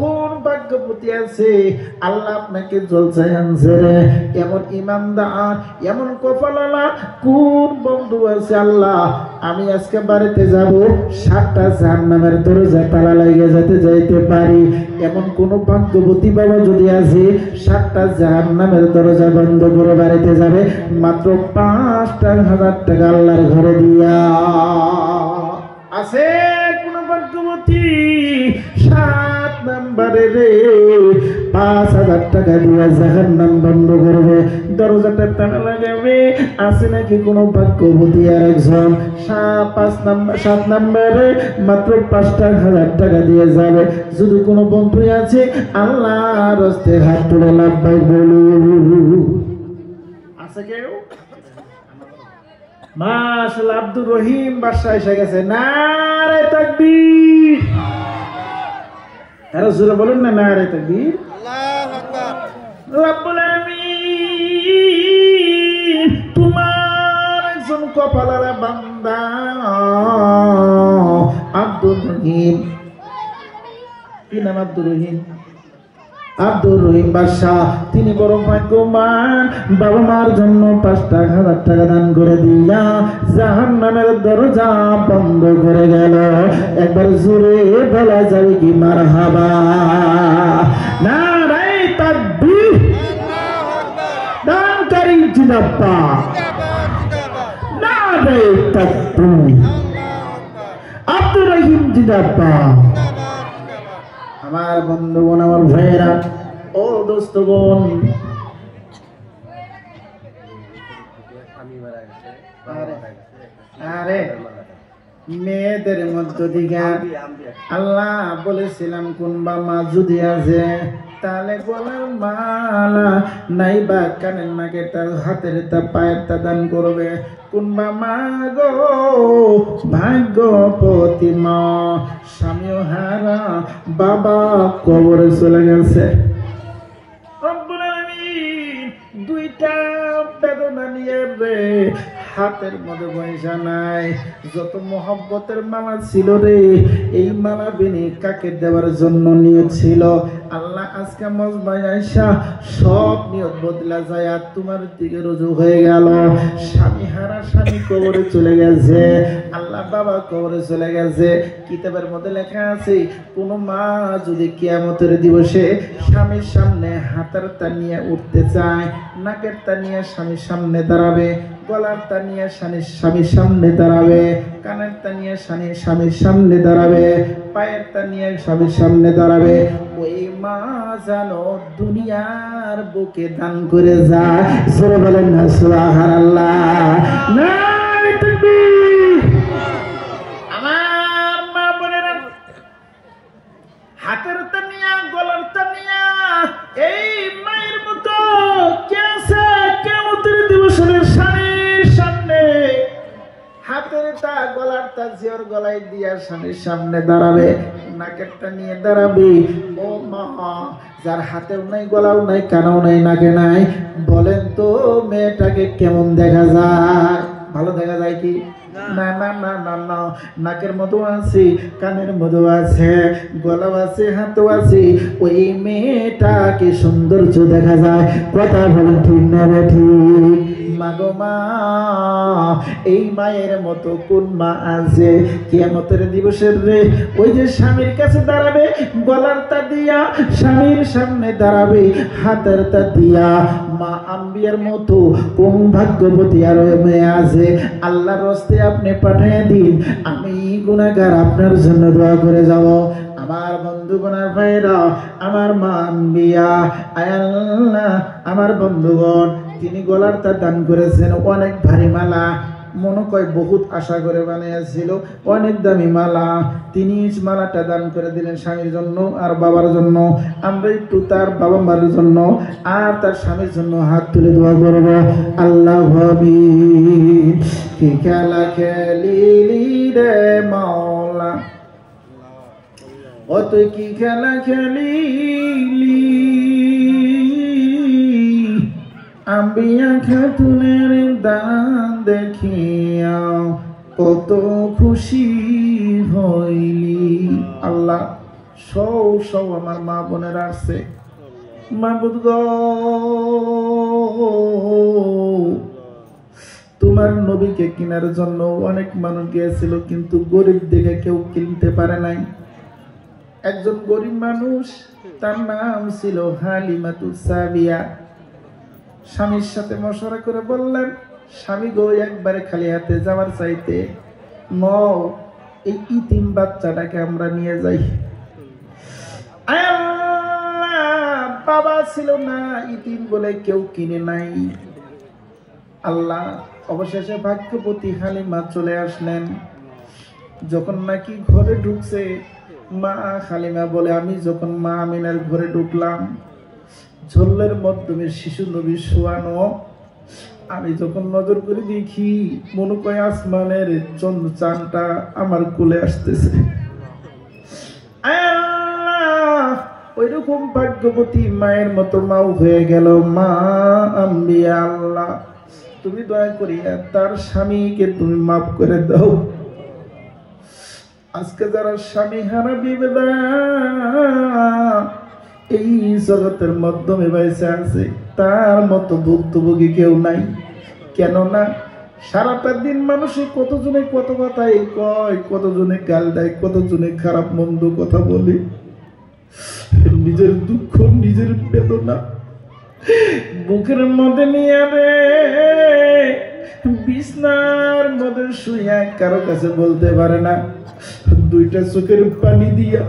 কোন ভাগ্যবতী আছে আল্লাহ আপনাকে জলসায় আনছে রে? এমন ইমানদার, এমন কপালওয়ালা কোন বন্ধু আছে আল্লাহ আমি আজকে বাড়িতে যাব 7টা জাহান্নামের দরজা তালা লাগিয়ে যাইতে পারি? এমন কোন ভাগ্যবতী বাবা যদি আছে 7টা জাহান্নামের দরজা বন্ধ করে বাড়িতে যাবে মাত্র 5,000 টাকা আল্লাহর ঘরে দিয়া? আছে কোন ভাগ্যবতী 7 নম্বরে রে 5,000 টাকা দিয়ে জাহান্নাম বন্ধ করবে, দরজাটা তালা লাগাবে? আছে নাকি কোন ভাগ্যবতী আর একজন 7 নম্বরে মাত্র 5,000 টাকা দিয়ে যাবে? যদি কোনো বন্ধু আছে আল্লাহর রাস্তে হাত তুলে লাভবাই বলু। আছে কেউ? মাশাআল্লাহ, আব্দুর রহিম বাদশা এসে গেছে। নারে তাকবীর! আরো জোরে বলুন না, নারে তাকবীর! আল্লাহু আকবার। রব্বুল আমিন তোমার একজন কপালারা বান্দা আব্দুর রহিম। কি নাম আব্দুর রহিম? আব্দুর রহিম বাদশা। তিনি বড় ভাগ্যবান, বাবা মার জন্য 5,000 টাকা দান করে দিয়া জাহান্নামের দরজা বন্ধ করে গেল। একবার জোরে বলা যাবে কি মারহাবা? নারে তাকবীর! দানকারী জিন্দাবাদ! নারে তাকবীর! আব্দুর রহিম জিন্দাবাদ! আমার বন্ধুগণ, আমার ভাইয়েরা, ও দোস্তগণ, আরে মেয়েদের মধ্য থেকে আল্লাহ বলেছিলাম কোনবা মা যদি আছে তাহলে গলার মালা নাইবা কানের নাকের তার হাতের তা পায়ের তা দান করবে। কোনবা মা গো ভাগ্যপতি মা, স্বামীও হারা, বাবা কবরে চলে গেছে। রব্বুল আলামিন দুইটা বেদনা নিয়ে রে হাতের মধ্যে পয়সা নাই। যত মহব্বতের মালা ছিল রে, এই মালা বিনি কাকে দেওয়ার জন্য নিয়ত ছিল। আল্লাহ আজকে মজবাই আইসা সব নিয়ত বদলা যায় আর তোমার দিকে রুজু হয়ে গেল। স্বামী হারা স্বামী কবরে চলে গেছে, আল্লাহ বাবা কবরে চলে গেছে। কিতাবের মধ্যে লেখা আছে কোন মা যদি কিয়ামতের দিবসে স্বামীর সামনে হাতের তা নিয়ে উঠতে চায়, নাকের তা নিয়ে স্বামীর সামনে দাঁড়াবে, গলার তা নিয়ে স্বামীর সামনে দাঁড়াবে, কানের তা নিয়ে স্বামীর সামনে দাঁড়াবে, পায়ের তা নিয়ে স্বামীর সামনে দাঁড়াবে, ওই মা জানো দুনিয়ার বুকে দান করে যায়। সরে বলেন না সুবহানাল্লাহ, নারে তাকবীর! আমার মা বোনেরা, হাতের তা নিয়ে গলার তা নিয়ে এই মায়ের মতো কে আছে কিয়ামতের দিবসের সামনে হাতের তা গলার তা জিওর গলায় দিয়া স্বামীর সামনে দাঁড়াবে, নাকেরটা নিয়ে দাঁড়াবে। ও মা, যার হাতেও নাই, গলাও নাই, কানও নাই, নাকে নাই, বলেন তো মেয়েটাকে কেমন দেখা যায়? ভালো দেখা যায় কি? না না না না না, নাকের মতো আছে, কানের মতো আছে, গলাও আছে, হাতও আছে, ওই মেয়েটাকে সৌন্দর্য দেখা যায়। কথা বলেন ঠিক না ঠিক? মাগো মা, এই মায়ের মতো কোন মা আছে কিয়ামতের দিবসের রে? ওই যে স্বামীর কাছে দাঁড়াবে, গলার তা দিয়া স্বামীর সামনে দাঁড়াবে, হাতের তা দিয়া। মা আম্বিয়ার মতো কোন ভাগ্যবতী আর মেয়ে আছে? আল্লাহর রাস্তায় আপনি পাঠিয়ে দিন, আমি গুনাহগার আপনার জন্য দোয়া করে যাব। আমার বন্ধুগণ আর ভাইরা, আমার মা আম্বিয়া, আয় আল্লাহ, আমার বন্ধুগণ, তিনি গলার তা দান করেছেন অনেক ভারী মালা, মনে কয় বহুত আশা করে বানিয়েছিল, অনেক দামি মালা। তিনি মালাটা দান করে দিলেন স্বামীর জন্য আর বাবার জন্য। আমরা একটু তার বাবা মার জন্য আর তার স্বামীর জন্য হাত তুলে দোয়া করব। আল্লাহ আমিন। কি খেলা খেলিলি রে মাওলা, ও তুই কি খেলা খেলিলি, আম্বিয়া খাতুনের দান দেখিয়া কত খুশি হইলি। আল্লাহ সব আমার মা বোনেরা আসছে, মাবুদ গো তোমার নবীকে কেনার জন্য অনেক মানুষ গিয়েছিল, কিন্তু গরিব দেখে কেউ কিনতে পারে নাই। একজন গরিব মানুষ, তার নাম ছিল হালিমাতুস সাদিয়া, স্বামীর সাথে মশওয়ারা করে বললেন, স্বামী গো একবারে খালি হাতে যাওয়ার চাইতে নও, এই ইতিম বাচ্চাটাকে আমরা নিয়ে যাই। বাবা ছিল না, ইতিম বলে কেউ কিনে নাই। আল্লাহ অবশেষে ভাগ্যবতী হালিমা চলে আসলেন। যখন নাকি ঘরে ঢুকছে, মা হালিমা বলে, আমি যখন মা আমিনার ঘরে ঢুকলাম, ঝোলের মাধ্যমে শিশু নবী শোয়ানো, আমি যখন নজর করে দেখি মনে কয় আসমানের চন্দ্র চাঁদটা আমার কোলে আসতেছে। ওই রকম ভাগ্যবতী মায়ের মতো মাও হয়ে গেল মা আম্বিয়া। আল্লাহ তুমি দয়া করিয়া তার স্বামীকে তুমি মাফ করে দাও। আজকে যারা স্বামী হারা বিবেদা এই জগতের মাধ্যমে বাইসে আছে, তার মতো ভুক্তভোগী কেউ নাই। কেননা সারাটা দিন মানুষে কতজনে কত কথাই কয়, কতজনে গাল দেয়, কতজনে খারাপ মন্দ কথা বলে, নিজের দুঃখ নিজের বেদনা বুকের মধ্যে নিয়ে রে বিছনার মধ্যে শুইয়া কারো কাছে বলতে পারে না। দুইটা চোখের পানি দিয়া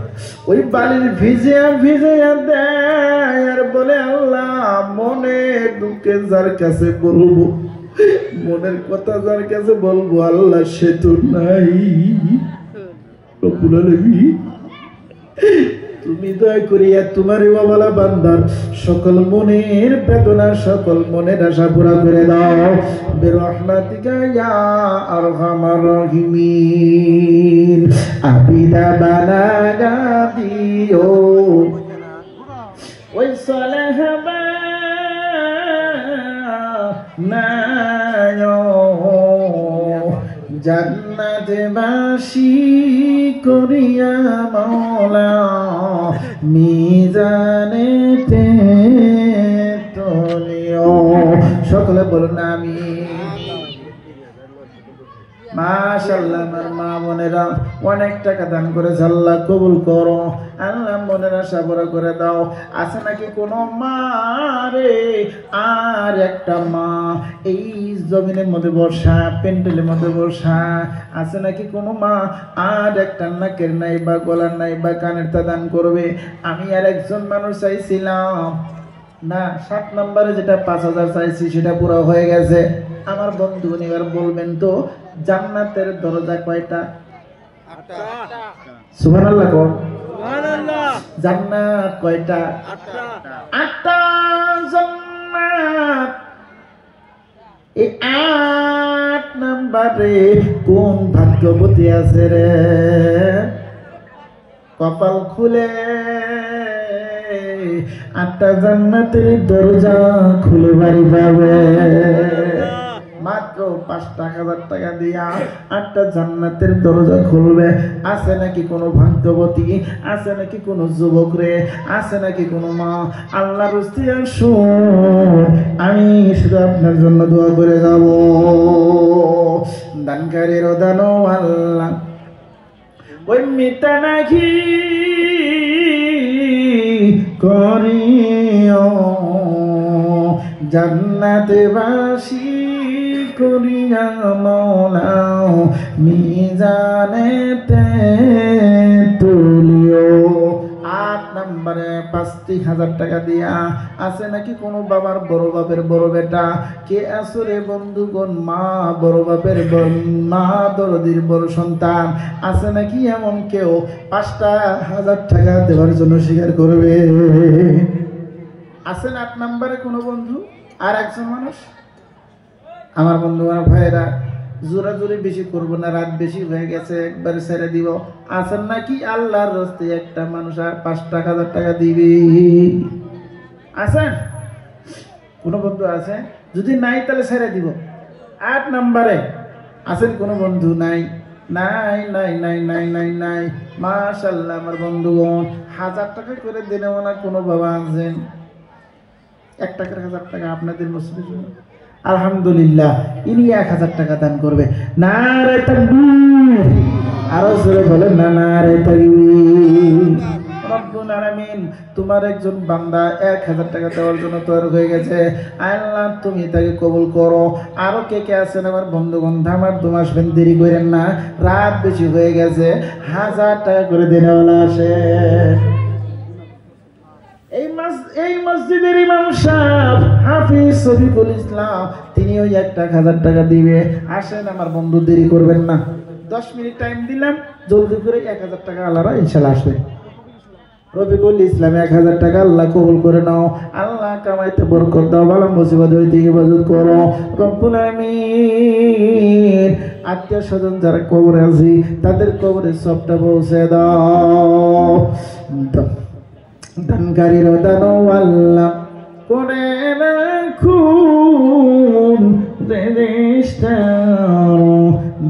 ওই বালির ভিজিয়া দেয় আর বলে, আল্লাহ মনে দুঃখে যার কাছে বলবো, মনের কথা যার কাছে বলবো, আল্লাহ সে তো নাই। রব্বুল আলামিন তুমি দয়া করিয়া তোমার ওয়ালা বান্দার সকল মনের বেদনা, সকল মনের আশা পুরা করে দাও বিরহমাতিকা ইয়া আরহামার রাহিমিন। আবিদা বানাগা দিও ওই সালেহ বানায়ো, জান্নাতে বাসী করিয়া মাওলা মিজানেতে তুলিও। সকলে বলুন আমিন। মাশাআল্লাহ আমার মা বোনেরা অনেক টাকা দান করেছে, আল্লাহ কবুল করো। আল্লাহ মনের আশা বড় করে দাও। আছে নাকি কোনো মা রে, আর একটা মা এই জমিনের মধ্যে বসা, প্যান্ডেলের মধ্যে বসা, আছে নাকি কোনো মা আর একটা নাকের নাই বা গলার নাই বা কানের তা দান করবে? আমি আর একজন মানুষ চাইছিলাম না, 7 নম্বরে যেটা 5000 চাইছি সেটা পুরো হয়ে গেছে। আমার বন্ধু এবার বলবেন তো জান্নাতের দরজা কয়টা? সুবহানাল্লাহ কোন? সুবহানাল্লাহ। জান্নাত কয়টা? 8টা জান্নাত। এই 8 নম্বরে কোন ভাগ্যবতী আছে রে? কপাল খুলে 8টা জান্নাতের দরজা খুলে বাড়ি পাবে। মাত্র 5,000 টাকা দিয়া 8টা জান্নাতের দরজা খুলবে। আছে নাকি কোনো ভাগ্যবতী? আছে নাকি কোনো যুবক রে? আছে নাকি কোনো মা? আল্লাহর রাস্তে আসুন, আমি শুধু আপনার জন্য দোয়া করে যাব। দানকারীর দানো আল্লাহ ওই মিতা নাকি করিও জান্নাতে বাসী করিয়া মৌলাও মিজানেতে তুলিও। 8 নম্বরে 50,000 টাকা দিয়া আছে নাকি কোনো বাবার বড় বাপের বড় বেটা? কে আসরে বন্ধুগণ মা বড় বাপের মা দরদির বড় সন্তান? আছে নাকি এমন কেউ 5,000 টাকা দেওয়ার জন্য স্বীকার করবে? আছেন 8 নম্বরে কোনো বন্ধু? আর একজন মানুষ? আমার বন্ধু আমার ভাইরা জোরাজোরি বেশি করবো না, রাত বেশি হয়ে গেছে, একবারে ছেড়ে দিব। আছেন নাকি আল্লাহর রাস্তে একটা মানুষ আর 5,000 টাকা দিবি? আছেন কোনো বন্ধু? আছে? যদি নাই তাহলে ছেড়ে দিব। 8 নম্বরে আছেন কোনো বন্ধু? নাই নাই নাই নাই নাই নাই নাই মাশাআল্লাহ আমার বন্ধুগণ 1000 টাকা করে দেনে ওনা কোনো বাবা আছেন? 1 টাকার 1000 টাকা আপনাদের মসজিদের জন্য আলহামদুলিল্লাহ ইনি 1000 টাকা দান করবে। নারে তাকবীর, আরো জোরে বলেন না নারে তাকবীর। রব্বুল আলামিন তোমার একজন বান্দা 1000 টাকা দেওয়ার জন্য তৈরি হয়ে গেছে। আল্লাহ তুমি তাকে কবুল করো। আরো কে কে আছেন আমার বন্ধুগণ? ধামার দুমাস দেরি করেন না, রাত বেশি হয়ে গেছে। 1000 টাকা করে দেনেওয়ালা আসে। এই মসজিদের ইমাম সাহেব হাফিজ শফিকুল ইসলাম তিনিও 1000 টাকা দিবে। আসেন আমার বন্ধু, দেরি করবেন না, 10 মিনিট টাইম দিলাম, জলদি করে 1000 টাকা আল্লাহরা ইনশাআল্লাহ আসবে। রফিকুল ইসলাম 1000 টাকা আল্লাহ কবুল করে নাও। আল্লাহ কামাইতে বরকত দাও, বালা মুসিবত হইতে হেফাজত করো রব্বুল আমিন। আত্মীয় স্বজন যারা কবরে আছে তাদের কবরে সবটা পৌঁছে দাও। দানকারীর দানো আল্লাহ করে রাখুন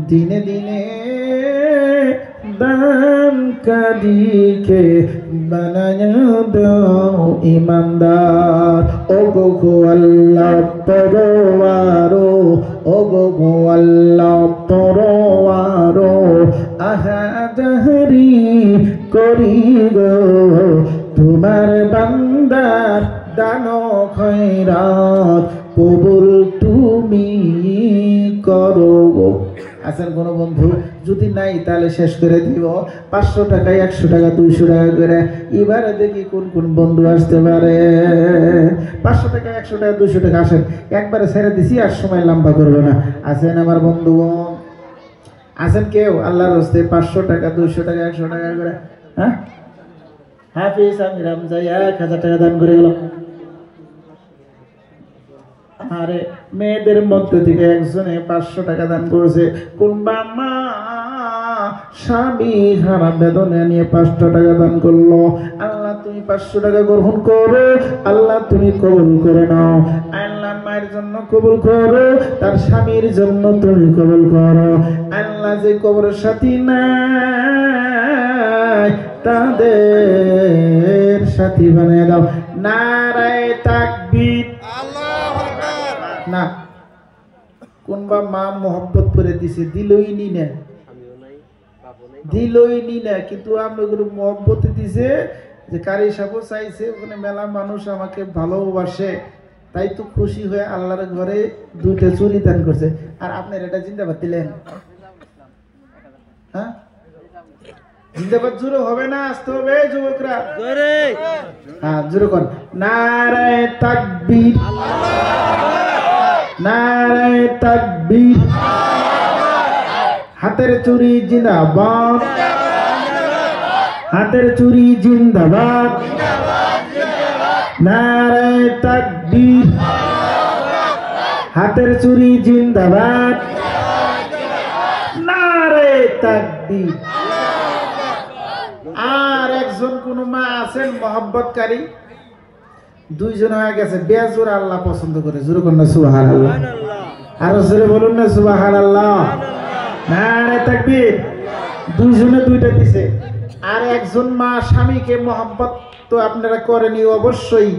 দিনে দিনে দানকারীকে বানায়া দাও ইমানদার। ও গো আল্লাহ পরওয়ারো, ও গো আল্লাহ পরওয়ারো আহাজারি করি গো তোমার বান্দার দানো খয়রাত কবুল তুমি করো। আছেন কোনো বন্ধু? যদি নাই তাহলে শেষ করে দিব। 500 টাকা, 100 টাকা, 200 টাকা করে। এবারে দেখি কোন কোন বন্ধু আসতে পারে। 500 টাকা, 100 টাকা, 200 টাকা আসেন, একবারে ছেড়ে দিছি, আর সময় লম্বা করবে না। আছেন আমার বন্ধু? আছেন কেউ? আল্লাহর হস্তে 500 টাকা, 200 টাকা, 100 টাকা করে? হ্যাঁ, হাফিজ আমি রামজাই 1000 টাকা দান করে গেল। আরে মেয়েদের মধ্যে থেকে একজনে 500 টাকা দান করেছে। কোন মা স্বামী হারা বেদনা নিয়ে 500 টাকা দান করলো। আল্লাহ তুমি 500 টাকা গ্রহণ করো, আল্লাহ তুমি কবুল করে নাও। আল্লাহ মায়ের জন্য কবুল করো, তার স্বামীর জন্য তুমি কবুল করো। আল্লাহ যে কবরের সাথী নাই তাদের সাথী বানিয়ে দাও। নারায়ে তাকবীর। না কোনবা মা মোহাব্বত করে দিছে, দিলই নি না, দিলই নি না, কিন্তু আমি ওগুলো মোহাব্বত দিছে যে কারি সাপও চাইছে, ওখানে মেলা মানুষ আমাকে ভালোবাসে, তাই তো খুশি হয়ে আল্লাহর ঘরে 2টা চুরি দান করছে। আর আপনার এটা জিন্দাবাদ দিলেন? হ্যাঁ, জিন্দাবাদ জোরে হবে না, আসতে হবে যুবকরা। হ্যাঁ জোরে কর। নারায়ে তাকবীর, নারায়ে তাকবীর। হাতের চুরি জিন্দাবাদ, হাতের চুরি জিন্দাবাদ। নারায়ে তাকবীর, হাতের চুরি জিন্দাবাদ। নারায়ে তাকবীর। আর একজন কোন মা আছেন মহব্বতকারী? 2 জন হয়ে গেছে। বেজোর আল্লাহ পছন্দ করে। জোরে বলুন না সুবহানাল্লাহ। আরো জোরে বলুন না সুবহানাল্লাহ। নারে তাকবীর। 2 জনে 2টা দিছে। আর একজন মা স্বামীকে মহব্বত তো আপনারা করেনই, অবশ্যই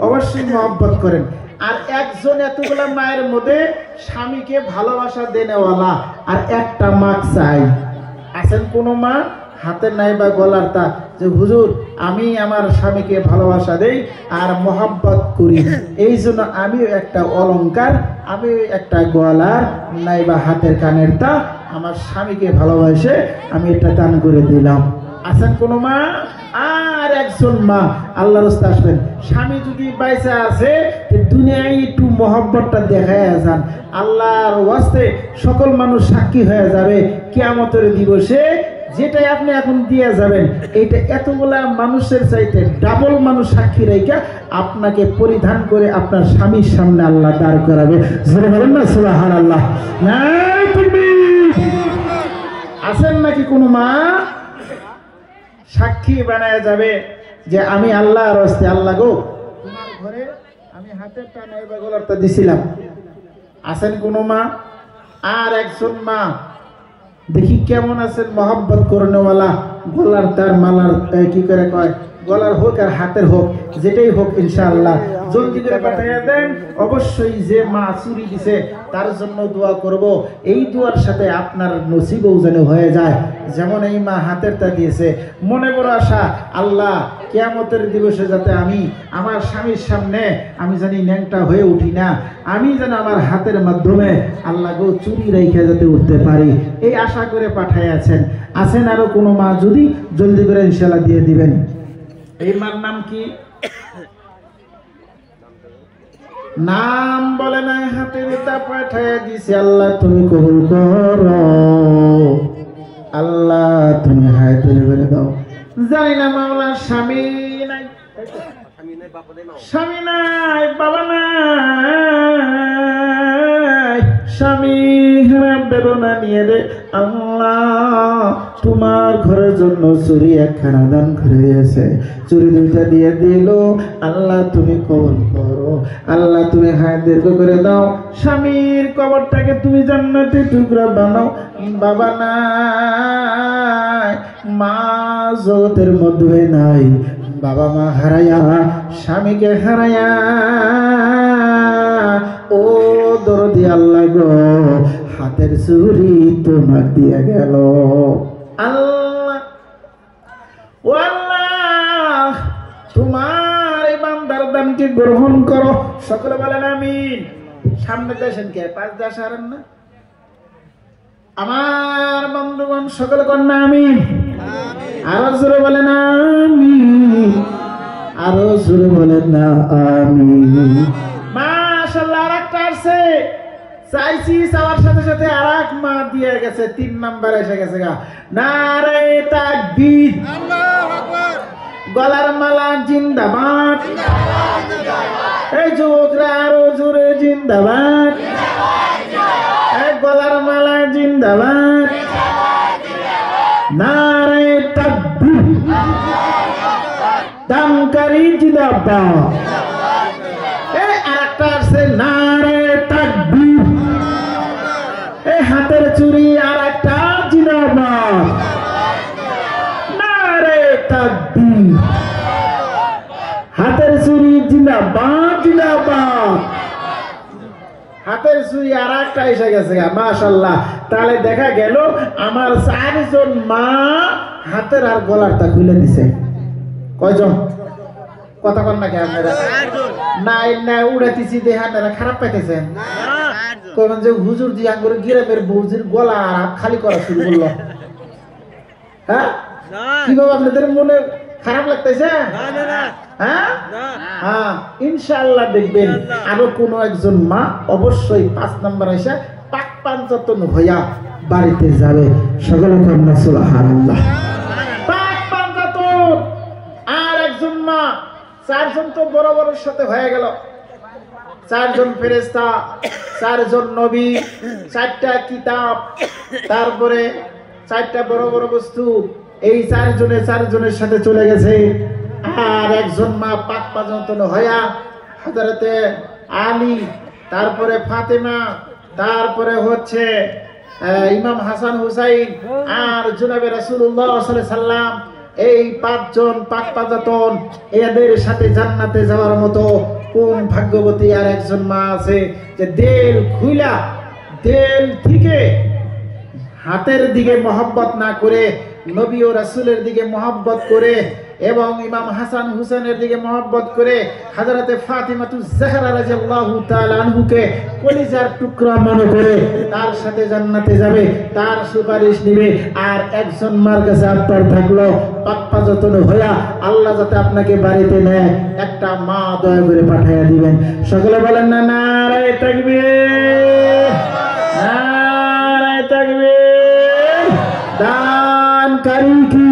অবশ্যই মহব্বত করেন। আর একজন এতগুলা মায়ের মধ্যে স্বামীকে ভালোবাসা দেনেওয়ালা আর একটা মা চাই। আছেন কোন মা? হাতে নাই বা গলার তা যে হুজুর আমি আমার স্বামীকে ভালোবাসা দেই আর মহব্বত করি, এই জন্য আমিও একটা অলংকার, আমি একটা গলার নাই বা হাতের কানের তা আমার স্বামীকে ভালোবাসে আমি এটা দান করে দিলাম। আছেন কোন মা? আর একজন মা আল্লাহর রাস্তায় আসবেন, স্বামী যদি বাইসা আছে দুনিয়ায় একটু মহব্বতটা দেখায় যান, আল্লাহর ওয়াস্তে সকল মানুষ সাক্ষী হয়ে যাবে কিয়ামতের দিবসে। যেটাই আপনি এখন দিয়ে যাবেন এটা এতগুলা মানুষের চাইতে ডাবল মানুষ সাক্ষী রেখা আপনাকে পরিধান করে আপনার স্বামীর সামনে আল্লাহ দাঁড় করাবে। জোরে বলেন না সুবহানাল্লাহ। আছেন নাকি কোনো মা সাক্ষী বানায় যাবে যে আমি আল্লাহর রাস্তায়, আল্লাহ গো তোমার ঘরে আমি হাতের টানাই বা গলারটা দিছিলাম? আছেন কোনো মা? আর একজন মা দেখি কেমন আছেন মহব্বত করনেওয়ালা, গলার তার মালার কি করে কয়, গলার হোক আর হাতের হোক, যেটাই হোক ইনশাআল্লাহ জলদি করে পাঠিয়ে দেন। অবশ্যই যে মা চুরি দিছে তার জন্য দোয়া করব, এই দোয়ার সাথে আপনার নসিবও যেন হয়ে যায় যেমন এই মা হাতের তা দিয়েছে। মনে বড় আশা, আল্লাহ কিয়ামতের দিবসে যাতে আমি আমার স্বামীর সামনে আমি জানি ন্যাংটা হয়ে উঠি না, আমি যেন আমার হাতের মাধ্যমে আল্লাহ গো চুরি রেখে যাতে উঠতে পারি, এই আশা করে পাঠাই আছেন আরো কোনো মা যদি জলদি করে ইনশাআল্লাহ দিয়ে দিবেন। এই মার নাম কি? নাম বলে না, হাতে তা পাঠায় দিছে। আল্লাহ তুমি কবুল করো, আল্লাহ তুমি হায়াতে করে দাও। জানি না মাওলা স্বামী নাই, স্বামী নাই, বাবা নাই, স্বামী বেদনা নিয়ে রে আল্লাহ তোমার ঘরের জন্য চুরি একখানা দান করে দিয়েছে, চুরি দুইটা দিয়ে দিল। আল্লাহ তুমি কবুল করো, আল্লাহ তুমি হায়াত দীর্ঘ করে দাও, স্বামীর কবরটাকে তুমি জান্নাতে টুকরা বানাও। বাবা নাই, মা জগতের মধ্যে নাই, বাবা মা হারায়া স্বামীকে হারায়া ও দরদি আল্লাহ গো হাতের চুরি তোমার দিয়ে গেল। আল্লাহ ও আল্লাহ তোমার এই বান্দার দানকে গ্রহণ করো। সকলে বলেন আমিন। সামনে দেশেন কে 5 10 হারেন না আমার বন্ধুগণ, সকলে কন্যা আমিন। আরো জোরে বলেন আমিন, আরো জোরে বলেন না আমিন। মাশাআল্লাহ, আরেকটা আসছে, চাইছি চাওয়ার সাথে সাথে আরেক মা দিয়ে গেছে, 3 নাম্বার এসে গেছে গা। নারে তাকবীর, আল্লাহু আকবার। গলার মালা জিন্দাবাদ, এই যুবকরা আরো জোরে জিন্দাবাদ, এই গলার মালা জিন্দাবাদ, নারে তাকবীর, দামকারী জিন্দাবাদ। এই আরেকটা আছে নারে তাকবীর, এই হাতের চুরি আরেকটা জিন্দাবাদ, নারে তাকবীর, হাতের চুরি জিন্দাবাদ জিন্দাবাদ। হাতের চুরি আরেকটা এসে গেছে মাশাআল্লাহ। তাহলে দেখা গেল আমার 4 জন মা হাতের আর গলারটা খুলে দিছে। কয়জন? কথা কন নাকি আপনারা? নাই না উড়াইতেছি দেখে আপনারা খারাপ পাইতেছেন? কখন যে হুজুর দিয়ে আঙ্গুর গিরামের বৌজির গলা আর হাত খালি করা শুরু করলো, হ্যাঁ কিভাবে আপনাদের মনে খারাপ লাগতেছে? হ্যাঁ হ্যাঁ, ইনশাআল্লাহ দেখবেন আরো কোনো একজন মা অবশ্যই 5 নাম্বার এসে পাক পাঞ্চাতন হইয়া বাড়িতে যাবে। সকলে কন্যা সুবহানাল্লাহ। পাক পাঞ্চাতন আর একজন মা, 4 জন তো বড় বড়র সাথে হয়ে গেল, 4 জন ফেরেশতা, 4 জন নবী, 4টা কিতাব, তারপরে 4টা বড় বড় বস্তু, এই 4 জনের সাথে চলে গেছে। আর একজন মা পাক পাঞ্চাতন হইয়া হযরতে আলী, তারপরে ফাতেমা, তারপরে হচ্ছে ইমাম হাসান হুসাইন আর জনাবে রাসূলুল্লাহ সাল্লাল্লাহু আলাইহি সাল্লাম, এই 5 জন পাক পাঞ্চাতন, এদের সাথে জান্নাতে যাওয়ার মতো কোন ভাগ্যবতী আর একজন মা আছে যে দেল খুইলা, দেল থেকে হাতের দিকে মহব্বত না করে নবী ও রাসূলের দিকে মহব্বত করে এবং ইমাম হাসান হুসেনের দিকে মহব্বত করে হযরতে ফাতিমাতুজ জাহরা রাদিয়াল্লাহু তাআলা আনহুকে কলিজার টুকরা মনে করে তার সাথে জান্নাতে যাবে, তার সুপারিশ নিবে। আর একজন মার কাছে আপনার থাকলো পাপ্পা যতন হইয়া আল্লাহ যাতে আপনাকে বাড়িতে নেয়, একটা মা দয়া করে পাঠাইয়া দিবেন। সকলে বলেন না নারে তাকবীর, নারে তাকবীর। দানকারী কি?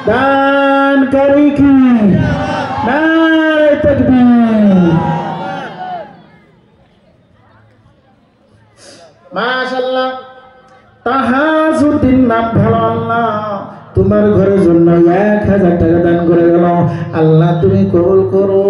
দানকারী কি? নারে তাকবীর। মাশাআল্লাহ, তাহাজুদ্দিন নাম ভালো। আল্লাহ তোমার ঘরের জন্য 1000 টাকা দান করে গেল, আল্লাহ তুমি কবুল করো।